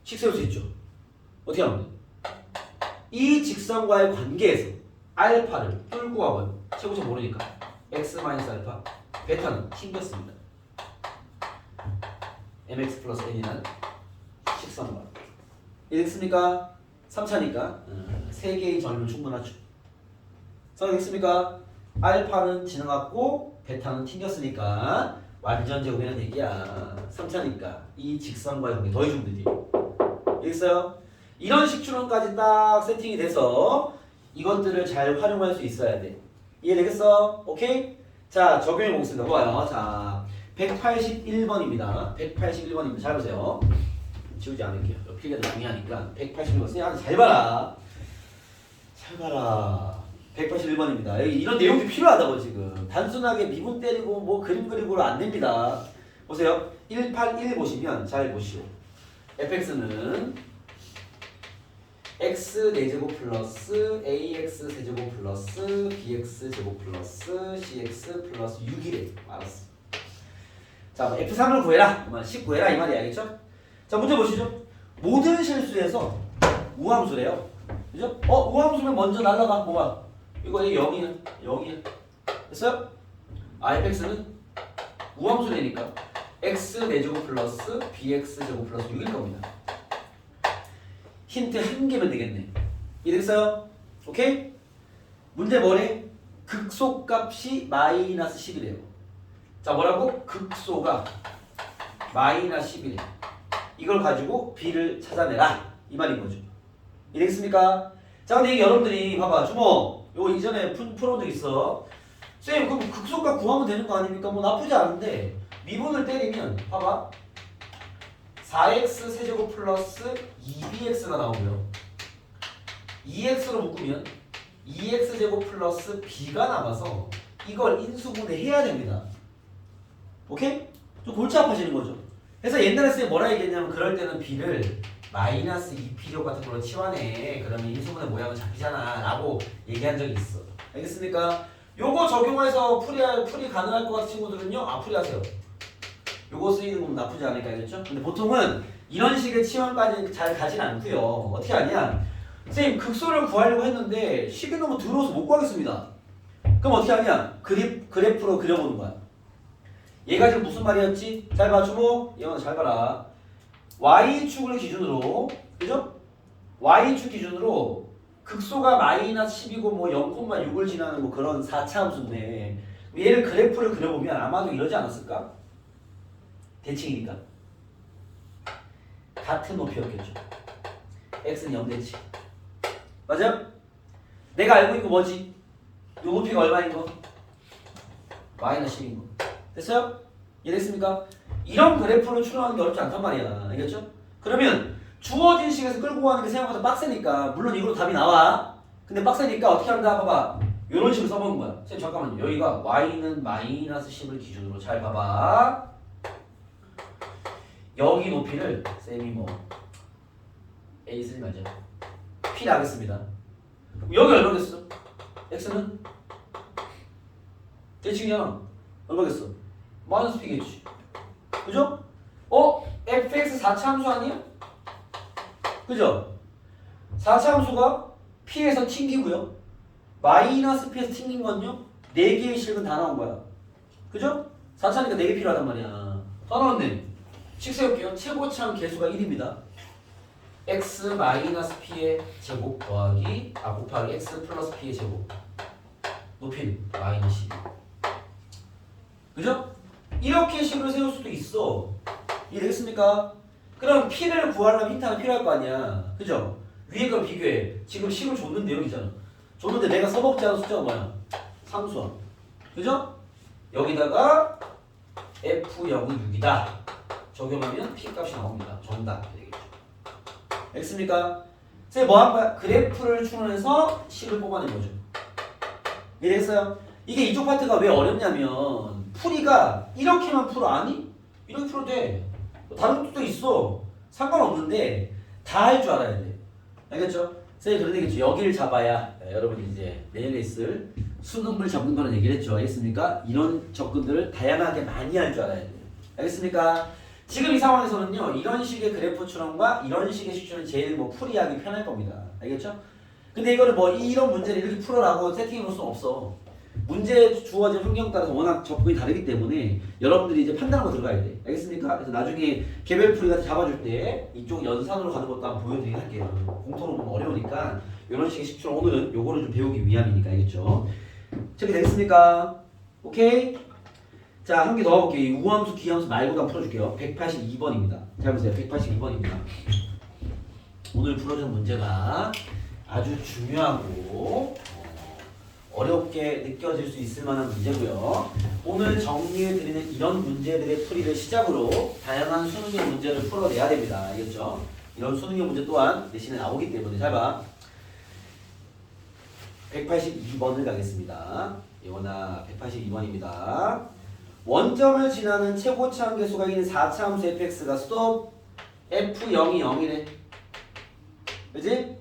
식 세울 수 있죠? 어떻게 하면 돼? 이 직선과의 관계에서 알파를 뚫고 가면 최고점 모르니까 x-알파 베타는 튕겼습니다. mx 플러스 n이라는 식선과 이해됐습니까? 3차니까 3개의 점이면 충분하죠. 됐습니까? 알파는 지나갔고 베타는 튕겼으니까 완전 제곱이라는 얘기야. 3차니까 이 직선과의 관계 더해주면 되지. 알겠어요? 이런 식추론까지 딱 세팅이 돼서 이것들을 잘 활용할 수 있어야 돼. 이해되겠어? 오케이? 자, 적용해 보겠습니다. 봐요. 자, 181번입니다. 181번입니다. 잘 보세요. 지우지 않을게요. 필기가 더 중요하니까. 181번. 쌤, 잘 봐라. 잘 봐라. 181번입니다. 이런 내용도 필요하다고 지금. 단순하게 미분 때리고 뭐 그림 그리고는 안 됩니다. 보세요. 181 보시면 잘 보시오. fx는 x 4제곱 플러스 ax 세제곱 플러스 bx 제곱 플러스 cx 플러스 6이래. 알았어. 자, f3을 구해라. 10 구해라 이 말이 알겠죠? 자, 문제 보시죠. 모든 실수에서 우함수래요. 그죠? 우함수면 먼저 날라가. 뭐가? 이거 0이야. 0이야. 됐어요? fx는 우함수래니까 x 4제곱 플러스 bx 제곱 플러스 6일 겁니다. 힌트 한 개면 되겠네. 이해됐어요? 오케이? 문제 뭐래? 극소값이 마이너스 10이래요. 자, 뭐라고? 극소가 마이너스 10이래. 이걸 가지고 b를 찾아내라. 이 말인 거죠. 이해됐습니까? 자, 근데 이게 여러분들이 봐봐. 주모, 이거 이전에 풀어본 적 있어. 쌤, 그럼 극소값 구하면 되는 거 아닙니까? 뭐 나쁘지 않은데 미분을 때리면 봐봐. 4x 세제곱 플러스 2bx가 나오고요. 2x로 묶으면 2x 제곱 플러스 b가 남아서 이걸 인수분해 해야 됩니다. 오케이? 좀 골치 아파지는 거죠. 그래서 옛날에 쌤 뭐라 얘기했냐면 그럴 때는 b를 마이너스 2p료 같은 걸로 치환해. 그러면 인수분해 모양은 잡히잖아 라고 얘기한 적이 있어. 알겠습니까? 요거 적용해서 풀이 가능할 것 같은 친구들은요, 풀이하세요. 요거 쓰이는 건 나쁘지 않을까, 알겠죠? 근데 보통은 이런 식의 치환까지 잘 가진 않고요. 어떻게 하냐? 선생님, 극소를 구하려고 했는데 10이 너무 들어서 못 구하겠습니다. 그럼 어떻게 하냐? 그래프로 그려보는 거야. 얘가 지금 무슨 말이었지? 잘 봐, 주모. 얘는 잘 봐라. y축을 기준으로, 그죠? y축 기준으로 극소가 마이너스 10이고 뭐 0,6을 지나는 뭐 그런 4차 함수인데 얘를 그래프를 그려보면 아마도 이러지 않았을까? 대칭이니까 같은 높이였겠죠. x는 0대칭. 맞아? 내가 알고 있는 거 뭐지? 요 높이가 얼마인 거? 마이너스 10인 거. 됐어요? 이해됐습니까? 이런 그래프를 추론하는 게 어렵지 않단 말이야. 알겠죠? 그러면 주어진 식에서 끌고 가는 게 생각보다 빡세니까 물론 이걸로 답이 나와. 근데 빡세니까 어떻게 한다? 봐봐. 이런 식으로 써보는 거야. 선생님 잠깐만요. 여기가 y는 마이너스 10을 기준으로 잘 봐봐. 여기 높이를 쌤이 뭐 a 쓰지 말자. p 나겠습니다. 여기 얼마겠어? x는 대칭이야. 얼마겠어? 마이너스 p겠지. 그죠? fx 4차 함수 아니야? 그죠? 4차 함수가 p에서 튕기고요. 마이너스 p에서 튕긴 건요. 4개의 식은 다 나온 거야. 그죠? 4차니까 4개 필요하단 말이야. 더 나왔네. 식 세울게요. 최고차항 개수가 1입니다. x 마이너스 p의 제곱 곱하기 x 플러스 p의 제곱. 높이는 마이너스 12. 그죠? 이렇게 식을 세울 수도 있어. 이해됐습니까? 그럼 p를 구하려면 힌트 하나 필요할 거 아니야. 그죠? 위에 걸 비교해. 지금 식을 줬는데 여기잖아. 줬는데 내가 써먹지 않은 숫자가 뭐야? 상수함. 그죠? 여기다가 f0은 6이다. 적용하면 p 값이 나옵니다. 정답 되겠죠. 알겠습니까? 이제 뭐 한 거야? 그래프를 추론해서 식을 뽑아낸 거죠. 이해됐어요? 이게 이쪽 파트가 왜 어렵냐면 풀이가 이렇게만 풀어. 아니? 이렇게 풀어도 돼. 다른 것도 있어. 상관없는데 다 할 줄 알아야 돼. 알겠죠? 선생님 그런 얘기죠. 여기를 잡아야 여러분이 이제 내년에 있을 수능을 잡는 거는 얘기를 했죠. 알겠습니까? 이런 접근들을 다양하게 많이 할 줄 알아야 돼. 알겠습니까? 지금 이 상황에서는요. 이런 식의 그래프 추론과 이런 식의 식추는 제일 뭐 풀이하기 편할 겁니다. 알겠죠? 근데 이거를 뭐 이런 문제를 이렇게 풀어라고 세팅해 놓을 수는 없어. 문제 주어진 환경 따라서 워낙 접근이 다르기 때문에 여러분들이 이제 판단하고 들어가야 돼. 알겠습니까? 그래서 나중에 개별 풀이 같은 잡아줄 때 이쪽 연산으로 가는 것도 한번 보여드리긴 할게요. 공통으로 보면 어려우니까 이런 식의 식추론 오늘은 요거를 좀 배우기 위함이니까 알겠죠? 체크 되겠습니까? 오케이? 자, 한 개 더 가볼게요. 이 우함수, 기함수 말고도 한번 풀어줄게요. 182번입니다. 잘 보세요. 182번입니다. 오늘 풀어준 문제가 아주 중요하고 어렵게 느껴질 수 있을 만한 문제고요. 오늘 정리해드리는 이런 문제들의 풀이를 시작으로 다양한 수능형 문제를 풀어내야 됩니다. 알겠죠? 이런 수능형 문제 또한 내신에 나오기 때문에 잘 봐. 182번을 가겠습니다. 예원아 182번입니다. 원점을 지나는 최고차함 계수가 있는 4차함수 fx가 스톱 f0이 0이래. 그치?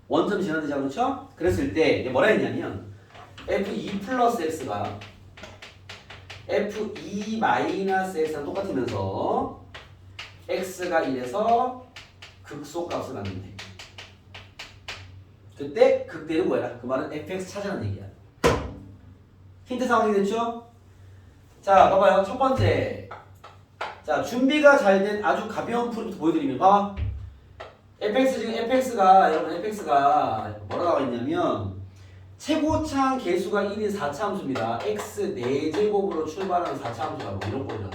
원점 지나는자 그렇죠? 그랬을 때 뭐라 했냐면 f2 플러스 x가 f2 마이너스 x랑 똑같으면서 x가 1에서 극소값을 갖는데 그때 극대를 구해라. 그 말은 fx 찾으라는 얘기야. 힌트 상황이 됐죠? 자, 봐봐요. 첫 번째. 자, 준비가 잘 된 아주 가벼운 풀부터 보여드리면 봐. fx 지금 fx가 여러분 fx가 뭐라 나와 있냐면 최고차항 계수가 1인 4차함수입니다. x 4제곱으로 출발하는 4차함수라고 이런 거죠.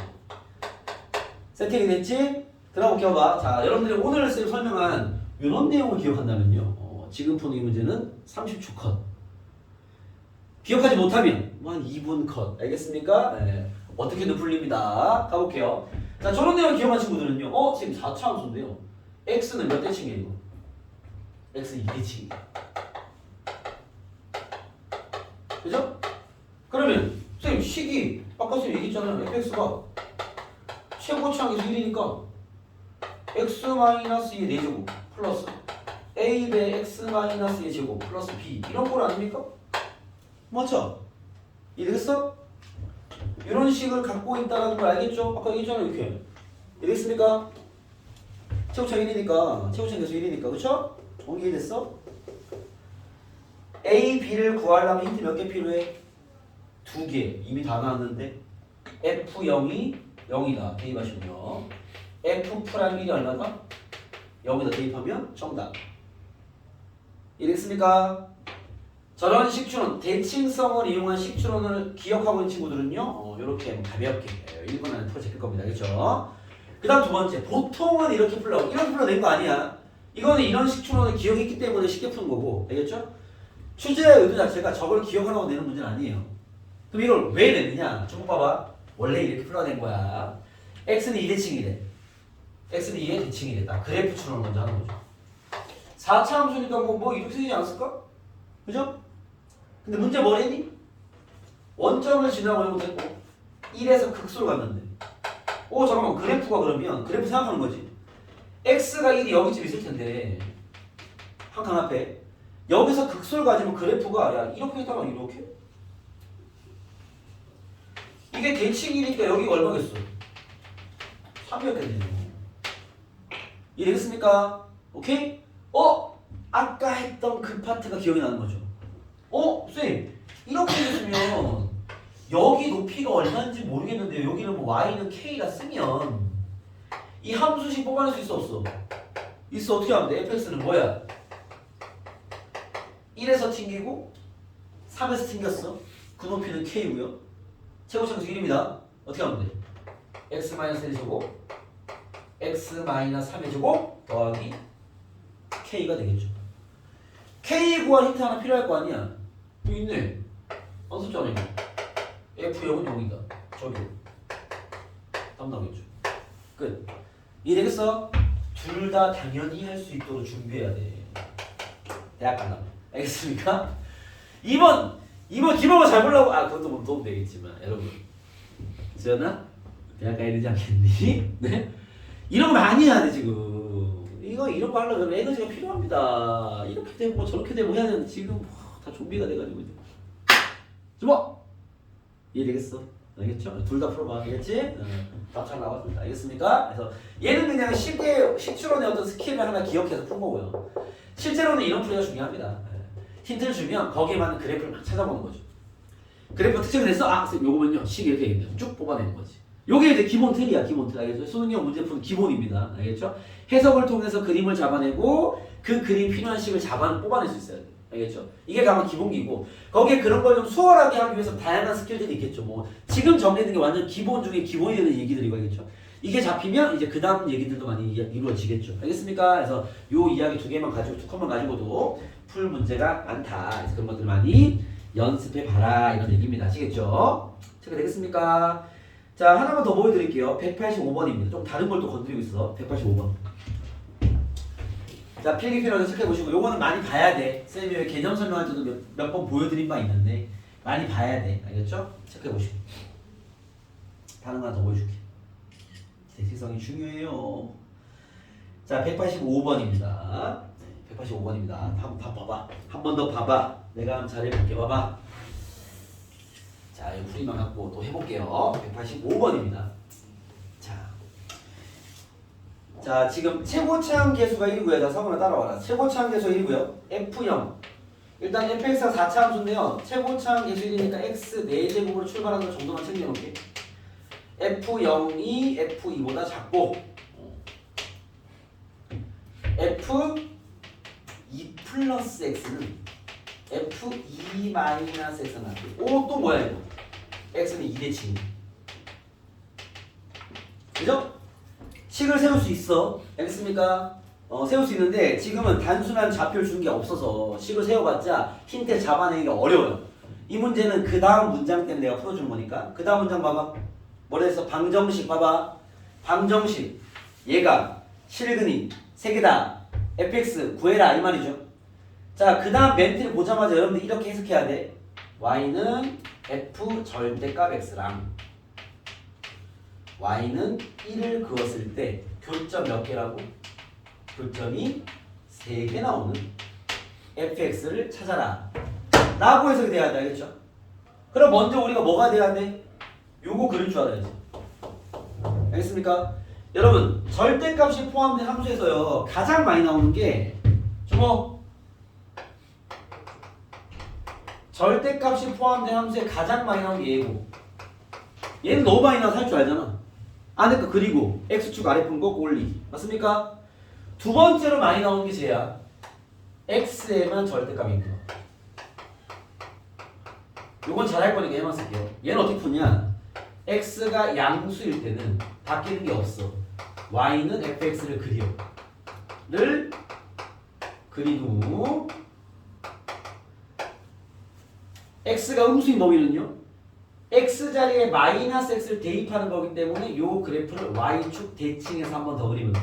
세팅이 됐지? 들어볼게요. 봐. 자, 여러분들이 오늘 쌤 설명한 이런 내용을 기억한다면요. 지금 푸는 이 문제는 30초 컷. 기억하지 못하면 한 2분 컷. 알겠습니까? 네. 어떻게든 풀립니다. 가볼게요. 자, 저런 내용 기억한 친구들은요. 지금 4차 함수인데요. x는 몇 대칭이에요, 이거? x는 2대칭이에요. 그죠? 그러면 선생님 식이 아까 선생님 얘기했잖아요. fx가 최고차항에서 1이니까 x-2의 4제곱 플러스 a배 x-2의 제곱 플러스 b 이런 걸 아닙니까? 맞죠? 이해됐어? 이런 식을 갖고 있다는 걸 알겠죠? 아까 얘기했잖아요. 이렇게 이해됐습니까? 최고차항 1이니까 최고차항 계수 1이니까 그쵸? 이해됐어? A, B를 구하려면 힌트 몇 개 필요해? 2개 이미 다 나왔는데 F0이 0이다 대입하시고요. F 프라임 1이 얼마다? 여기다 대입하면 정답. 이해됐습니까? 저런 식추론, 대칭성을 이용한 식추론을 기억하고 있는 친구들은요 이렇게 가볍게 1분 안에 풀어제낄 겁니다. 그렇죠? 그 다음 두 번째, 보통은 이렇게 풀려고 이렇게 풀어낸 거 아니야. 이거는 이런 식추론을 기억했기 때문에 쉽게 푸는 거고 알겠죠? 출제의 의도 자체가 저걸 기억하라고 내는 문제는 아니에요. 그럼 이걸 왜 냈느냐? 좀 봐봐. 원래 이렇게 풀어낸 거야. x는 2대칭이래. x는 2의 대칭이 됐다. 그래프 추론을 먼저 하는 거죠. 4차 함수니까 뭐 이렇게 되지 않았을까? 그죠? 근데 문제 뭐랬니? 원점을 지나고 이러면 됐고 1에서 극소를 갔는데 잠깐만 그래프가 그러면 그래프 생각하는 거지. x가 1이 여기쯤 있을 텐데 한 칸 앞에 여기서 극소를 가지면 그래프가 야 이렇게 했다가 이렇게 이게 대칭이니까 여기가 얼마겠어? 3이었겠네요. 이해되겠습니까? 오케이? 아까 했던 그 파트가 기억이 나는 거죠. 쌤 이렇게 했으면 여기 높이가 얼마인지 모르겠는데 여기는 뭐 y는 k라 쓰면 이 함수식 뽑아낼 수 있어 없어? 있어. 어떻게 하면 돼? fx는 뭐야? 1에서 튕기고 3에서 튕겼어. 그 높이는 k고요. 최고차항수 1입니다. 어떻게 하면 돼? x-1의 제곱 x-3의 제곱 더하기 k가 되겠죠. k 구할 힌트 하나 필요할 거 아니야. 여기 있네. 안 썼잖아 이거. f0은 0이다. 저기 답 나오겠죠. 끝. 이해되겠어? 둘 다 당연히 할 수 있도록 준비해야 돼. 대학 간다면. 알겠습니까? 2번 기본만 잘 보려고 그것도 뭐 도움 되겠지만 여러분 지연아 대학 가야 되지 않겠니? 네? 이런 거 많이 해야 돼 지금. 이런 거 하려면 에너지가 필요합니다. 이렇게 되고 저렇게 되고 해야 되는데 지금 다 좀비가 돼가지고 좀 이해되겠어? 알겠죠? 둘 다 풀어봐. 알겠지? 답 잘 나왔습니다. 알겠습니까? 그래서 얘는 그냥 쉽게 식추론의 어떤 스킬을 하나 기억해서 푼 거고요. 실제로는 이런 풀이가 중요합니다. 힌트를 주면 거기에 맞는 그래프를 막 찾아보는 거죠. 그래프 특징을 해서 쌤 요거면요 식 이렇게 되겠네요. 쭉 뽑아내는 거지. 요게 이제 기본 틀이야. 기본 틀. 알겠죠? 수능형 문제 푸는 기본입니다. 알겠죠? 해석을 통해서 그림을 잡아내고 그 그림 필요한 식을 뽑아낼 수 있어야 돼. 알겠죠? 이게 가장 기본기고 거기에 그런 걸 좀 수월하게 하기 위해서 다양한 스킬들이 있겠죠. 뭐 지금 정리된 게 완전 기본 중에 기본이 되는 얘기들이고 알겠죠? 이게 잡히면 이제 그 다음 얘기들도 많이 이루어지겠죠. 알겠습니까? 그래서 요 이야기 두 개만 가지고 두 컷만 가지고도 풀 문제가 많다. 그래서 그런 것들 많이 연습해 봐라 이런 얘기입니다. 아시겠죠? 체크 되겠습니까? 자 하나만 더 보여드릴게요. 185번입니다. 좀 다른 걸 또 건드리고 있어. 185번. 자 필기필요해서 체크해 보시고 요거는 많이 봐야 돼. 쌤이 개념 설명할 때도 몇 번 보여드린 바 있는데 많이 봐야 돼. 알겠죠? 체크해 보시고. 다른 거 하나 더 보여줄게. 대시성이 중요해요. 자 185번입니다. 185번입니다. 한번 다 봐봐. 한 번 더 봐봐. 내가 한번 잘해볼게. 봐봐. 자, 이 풀이만 갖고 또 해볼게요. 185번입니다. 자, 지금 최고차항 계수가 1이고요. 자, 성훈아 따라와라. 최고차항 계수 1이고요. F0. 일단 fx가 4차 함수인데요. 최고차항 계수 1이니까 x 4제곱으로 출발하는 거 정도만 챙겨놓을게. F0이 F2보다 작고 F2 플러스 x는 F2 마이너스 x가 낫고 또 뭐야 이거? x는 2대칭. 그죠? 식을 세울 수 있어. 알겠습니까? 세울 수 있는데 지금은 단순한 좌표를 준 게 없어서 식을 세워봤자 힌트 잡아내기가 어려워요. 이 문제는 그 다음 문장 때문에 내가 풀어준 거니까. 그 다음 문장 봐봐. 뭐라 했어? 방정식 봐봐. 방정식. 얘가 실근이 3개다. fx 구해라 이 말이죠. 자, 그 다음 멘트를 보자마자 여러분들 이렇게 해석해야 돼. y는 f 절대값 x랑 y는 1을 그었을 때 교점 몇 개라고? 교점이 3개 나오는 fx를 찾아라 라고 해석이 돼야 돼. 알겠죠? 그럼 먼저 우리가 뭐가 돼야 돼? 요거 그릴 줄 알아야지. 알겠습니까? 여러분 절대값이 포함된 함수에서요 가장 많이 나오는 게 주목 절대값이 포함된 함수에 가장 많이 나오는 게 얘고 얘는 너무 많이 나와서 할 줄 알잖아. 안에 거 그리고 x축 아래푼 거 올리 맞습니까? 두 번째로 많이 나오는 게 쟤야. x에만 절대값인 거. 요건 잘할 거니까 얘만 쓸게요. 얘는 어떻게 푸냐? x가 양수일 때는 바뀌는 게 없어. y는 fx를 그려. 를 그린 후 x가 음수인 범위는요? x자리에 마이너스 x를 대입하는 거기 때문에 요 그래프를 y축 대칭해서 한 번 더 그리면 돼.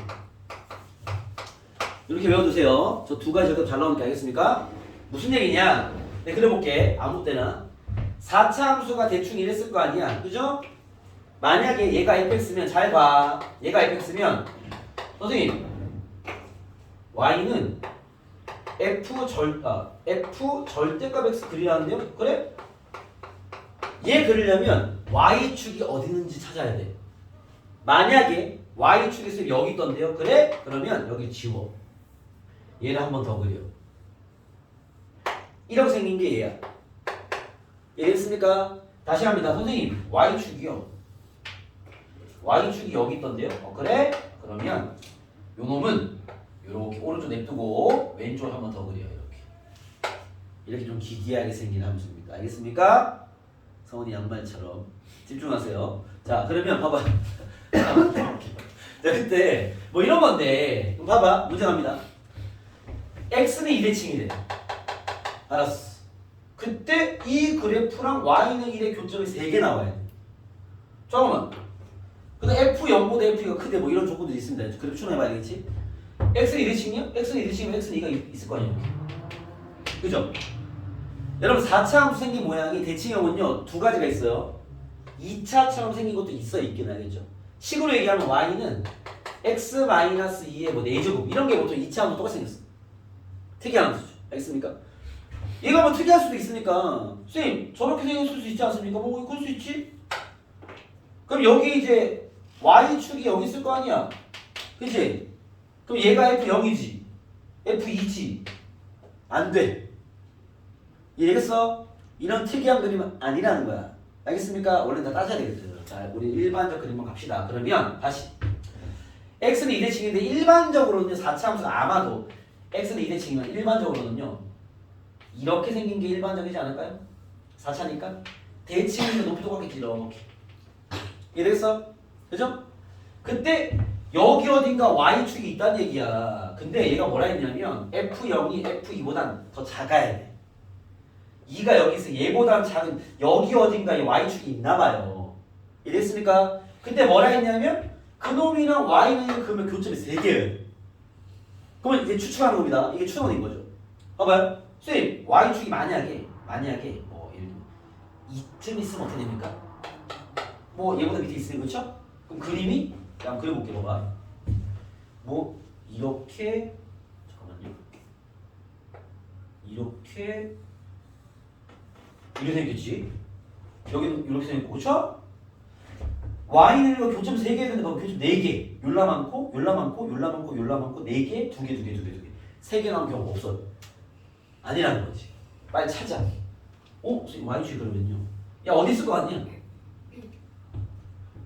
이렇게 외워두세요. 저 두 가지 절대 잘 나오니까 알겠습니까? 무슨 얘기냐? 네, 그려볼게. 아무 때나 4차 함수가 대충 이랬을 거 아니야. 그죠? 만약에 얘가 fx면 잘 봐. 얘가 fx면 선생님 y는 f 절대값 x 그리라는데요? 그래? 얘 그리려면 y축이 어디 있는지 찾아야 돼. 만약에 y축이 있으면 여기 있던데요? 그래? 그러면 여기 지워. 얘를 한 번 더 그려. 이렇게 생긴 게 얘야. 이해했습니까? 다시 합니다. 선생님 y축이요. y축이 여기 있던데요? 그래? 그러면 요 놈은 이렇게 오른쪽 냅두고 왼쪽 한 번 더 그려요. 이렇게 좀 기괴하게 생긴 함수입니다. 알겠습니까? 성훈이 양말처럼 집중하세요. 자, 그러면 봐봐. 자, 그때 뭐 이런 건데 봐봐. 문제 갑니다. x는 2대칭이래. 알았어. 그때 이 그래프랑 y는 1의 교점이 3개 나와야 돼. 잠깐만. 근데 f0보다 f가 크대 뭐 이런 조건들이 있습니다. 그래프 추론해봐야 되겠지? x는 2대칭이야? x는 2대칭이면 x는 2가 있을 거 아니야. 그죠? 여러분 4차 함수 생긴 모양이 대칭형은요 두 가지가 있어요. 2차처럼 생긴 것도 있긴 하겠죠. 식으로 얘기하면 y는 x-2의 뭐 4제곱 이런 게 보통 2차 함수 똑같이 생겼어. 특이한 함수죠. 알겠습니까? 얘가 뭐 특이할 수도 있으니까 선생님 저렇게 생겼을 수 있지 않습니까? 뭐 그럴 수 있지? 그럼 여기 이제 y축이 여기 있을 거 아니야. 그치? 그럼 얘가 f0이지 f2지 안 돼. 이해했어? 이런 특이한 그림은 아니라는 거야. 알겠습니까? 원래 다 따져야 되겠죠. 자, 우리 일반적 그림만 갑시다. 그러면 다시 x는 2대칭인데 일반적으로는 4차 함수가 아마도 x는 2대칭이면 일반적으로는요 이렇게 생긴 게 일반적이지 않을까요? 4차니까 대칭이면 높이 똑같겠지 이렇게. 이해됐어? 그죠? 그때 여기 어딘가 y축이 있다는 얘기야. 근데 얘가 뭐라 했냐면 f0이 f2보단 더 작아야 돼. 2가 여기 있어. 얘보단 작은 여기 어딘가에 y축이 있나 봐요. 이해됐습니까? 근데 뭐라 했냐면 그놈이랑 y는 그러면 교점이 3개예요. 그러면 이제 추측하는 겁니다. 이게 추론인 거죠. 봐봐요. 선생님 y축이 만약에 뭐 예를 들면 이쯤 있으면 어떻게 됩니까? 뭐 얘보다 밑에 있으면 그렇죠? 그럼 그림이 한번 그려볼게요. 봐봐. 뭐 이렇게 잠깐만요. 이렇게 생겼지. 여기는 이렇게 생겼고 그렇죠? y는 이거 교점 3개 되는데 봐봐. 교점 4개. 요라 많고 4개, 2개. 3개 나온 경우가 없어요. 아니라는 거지. 빨리 찾아. 선생님 y축이 그러면요. 야 어디 있을 것 같냐?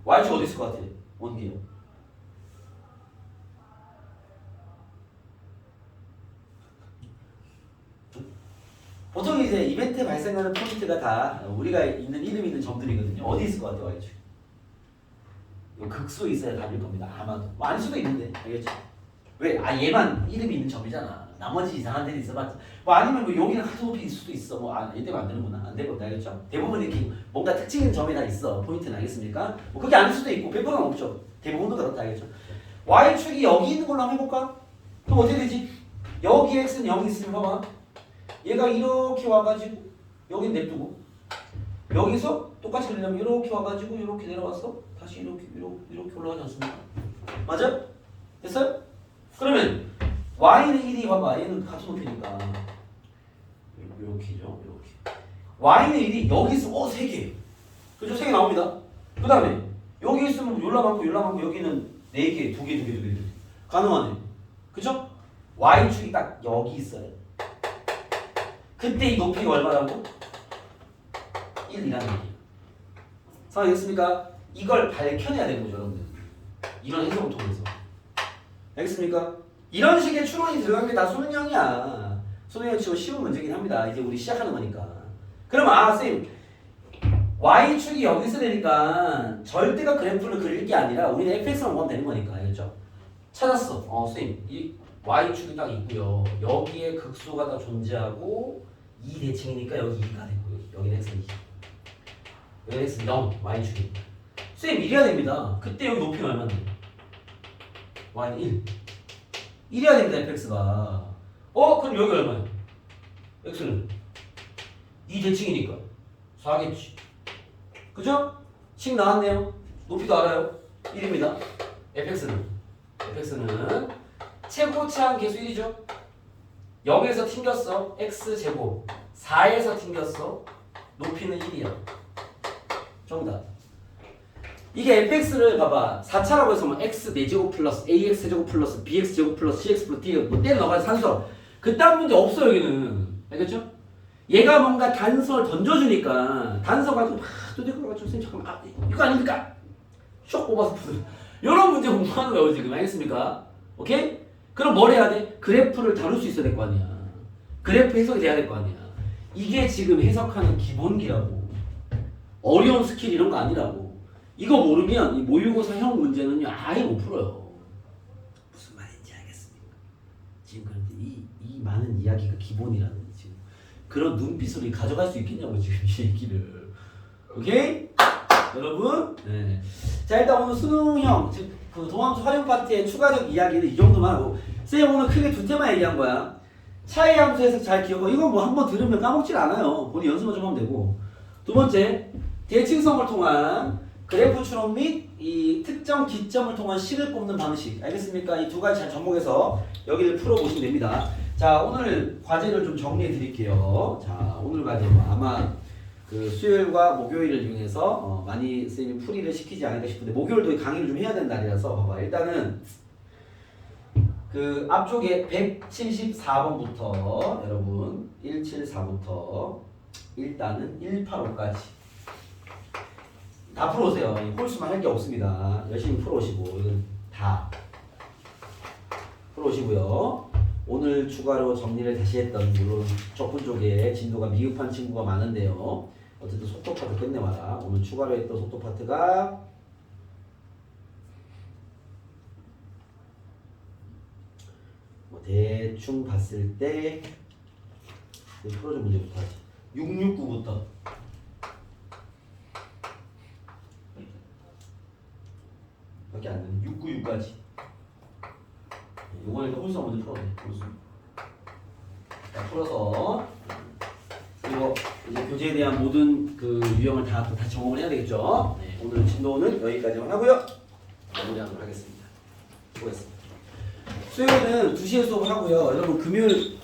y축 어디 있을 것 같아? 원기요. 보통 이제 이벤트 발생하는 포인트가 다 우리가 있는 이름 있는 점들이거든요. 어디 있을 것 같아요, y축? 요 극소에 있어야 답일 겁니다. 아마도. 뭐 아닐 수도 있는데, 알겠죠? 왜? 얘만 이름이 있는 점이잖아. 나머지 이상한 데는 있어봤자. 뭐 아니면 뭐 여기는 하도 높이 있을 수도 있어. 얘 때문에 안 되는구나. 안 되거든, 알겠죠? 대부분 이렇게 뭔가 특징 있는 점이 다 있어. 포인트는 알겠습니까? 뭐 그게 아닐 수도 있고 100%는 없죠. 대부분도 그렇다, 알겠죠? y축이 여기 있는 걸로 한번 해볼까? 그럼 어떻게 되지? 여기 x는 0이 있으면 봐봐. 얘가 이렇게 와가지고 여긴 냅두고 여기서 똑같이 그리려면 이렇게 와가지고 이렇게 내려와서 다시 이렇게 올라가지 않습니까? 맞아? 됐어요? 그러면 y는 1이 봐봐. 얘는 같은 높이니까 이렇게죠. 이렇게 y는 1이 여기 있으면 3개. 그죠? 3개 나옵니다. 그 다음에 여기 있으면 요라만고 여기는 4개, 2개. 가능하네. 그죠? y축이 딱 여기 있어요. 그때 이 높이가 얼마라고? 1이라는 얘기예요. 상황이겠습니까? 이걸 밝혀내야 되는 거죠, 여러분들. 이런 해석을 통해서. 알겠습니까? 이런 식의 추론이 들어간 게 다 수능형이야. 수능형 치고 쉬운 문제긴 합니다. 이제 우리 시작하는 거니까. 그러면 쌤 y축이 여기 있어야 되니까 절대가 그래프를 그릴 게 아니라 우리는 fx만 보면 되는 거니까. 알겠죠? 찾았어. 쌤 이 y축이 딱 있고요. 여기에 극소가 다 존재하고 2대칭이니까 여기 2가 되고 여기는 x는 2. 여기 x는 0, y축이. 쌤 이래야 됩니다. 그때 여기 높이가 얼마나 돼요? y는 1. 이래야 됩니다, fx가. 그럼 여기 얼마야? x는 2대칭이니까 4겠지. 그죠? 식 나왔네요. 높이도 알아요. 1입니다. fx는 최고차항 계수 1이죠. 0에서 튕겼어. x제곱 4에서 튕겼어. 높이는 1이야. 정답. 이게 fx를 봐봐. 4차라고 해서 뭐 x 4제곱 플러스 ax 제곱 플러스 bx 제곱 플러스 cx 플러스 d 뭐 때려 넣어가지고 산수. 그딴 문제 없어 여기는. 알겠죠? 얘가 뭔가 단서를 던져주니까 단서 가지고 막 두들겨가지고 선생님 잠깐만 이거 아닙니까? 쇽 뽑아서 푸는 이런 문제 공부하는 거예요 지금. 알겠습니까? 오케이? 그럼 뭘 해야 돼? 그래프를 다룰 수 있어야 될 거 아니야. 그래프 해석이 돼야 될 거 아니야. 이게 지금 해석하는 기본기라고. 어려운 스킬 이런 거 아니라고. 이거 모르면 이 모의고사형 문제는요 아예 못 풀어요. 무슨 말인지 알겠습니까? 지금 그런데 이 많은 이야기가 기본이라는 지금 그런 눈빛으로 가져갈 수 있겠냐고 지금 이 얘기를. 오케이? 여러분? 네. 자 일단 오늘 수능형 즉 그 도함수 활용 파트의 추가적 이야기는 이 정도만 하고 쌤 오늘 크게 두 테마 얘기한 거야. 차이 함수 해석 잘 기억하고 이건 뭐 한번 들으면 까먹질 않아요. 본인 연습만 좀 하면 되고. 두 번째 대칭성을 통한 그래프 추론 및 이 특정 기점을 통한 식을 뽑는 방식. 알겠습니까? 이 두 가지 잘 접목해서 여기를 풀어보시면 됩니다. 자 오늘 과제를 좀 정리해 드릴게요. 자 오늘 과제 아마 그 수요일과 목요일을 이용해서 많이 선생님 풀이를 시키지 않을까 싶은데 목요일도 강의를 좀 해야 되는 날이라서 봐봐. 일단은 그 앞쪽에 174번부터 여러분 174부터 일단은 185까지 다 풀어오세요. 홀수만 할 게 없습니다. 열심히 풀어오시고 이건 다 풀어오시고요. 오늘 추가로 정리를 다시 했던 물론 적분 쪽에 진도가 미흡한 친구가 많은데요. 어쨌든 속도 파트 끝내봐라. 오늘 추가로 했던 속도 파트가 뭐 대충 봤을 때 풀어줘 문제부터 하지. 669부터 밖에 안 되는 696까지. 이번에 홀수 먼저 풀어도 돼. 홀수. 자, 풀어서 그리고 이제 교재에 대한 모든 그 유형을 다 또 다시 점검을 해야 되겠죠. 네, 오늘 진도는 여기까지만 하고요. 마무리하도록 하겠습니다. 수고했습니다. 수요일은 2시에 수업을 하고요. 여러분 금요일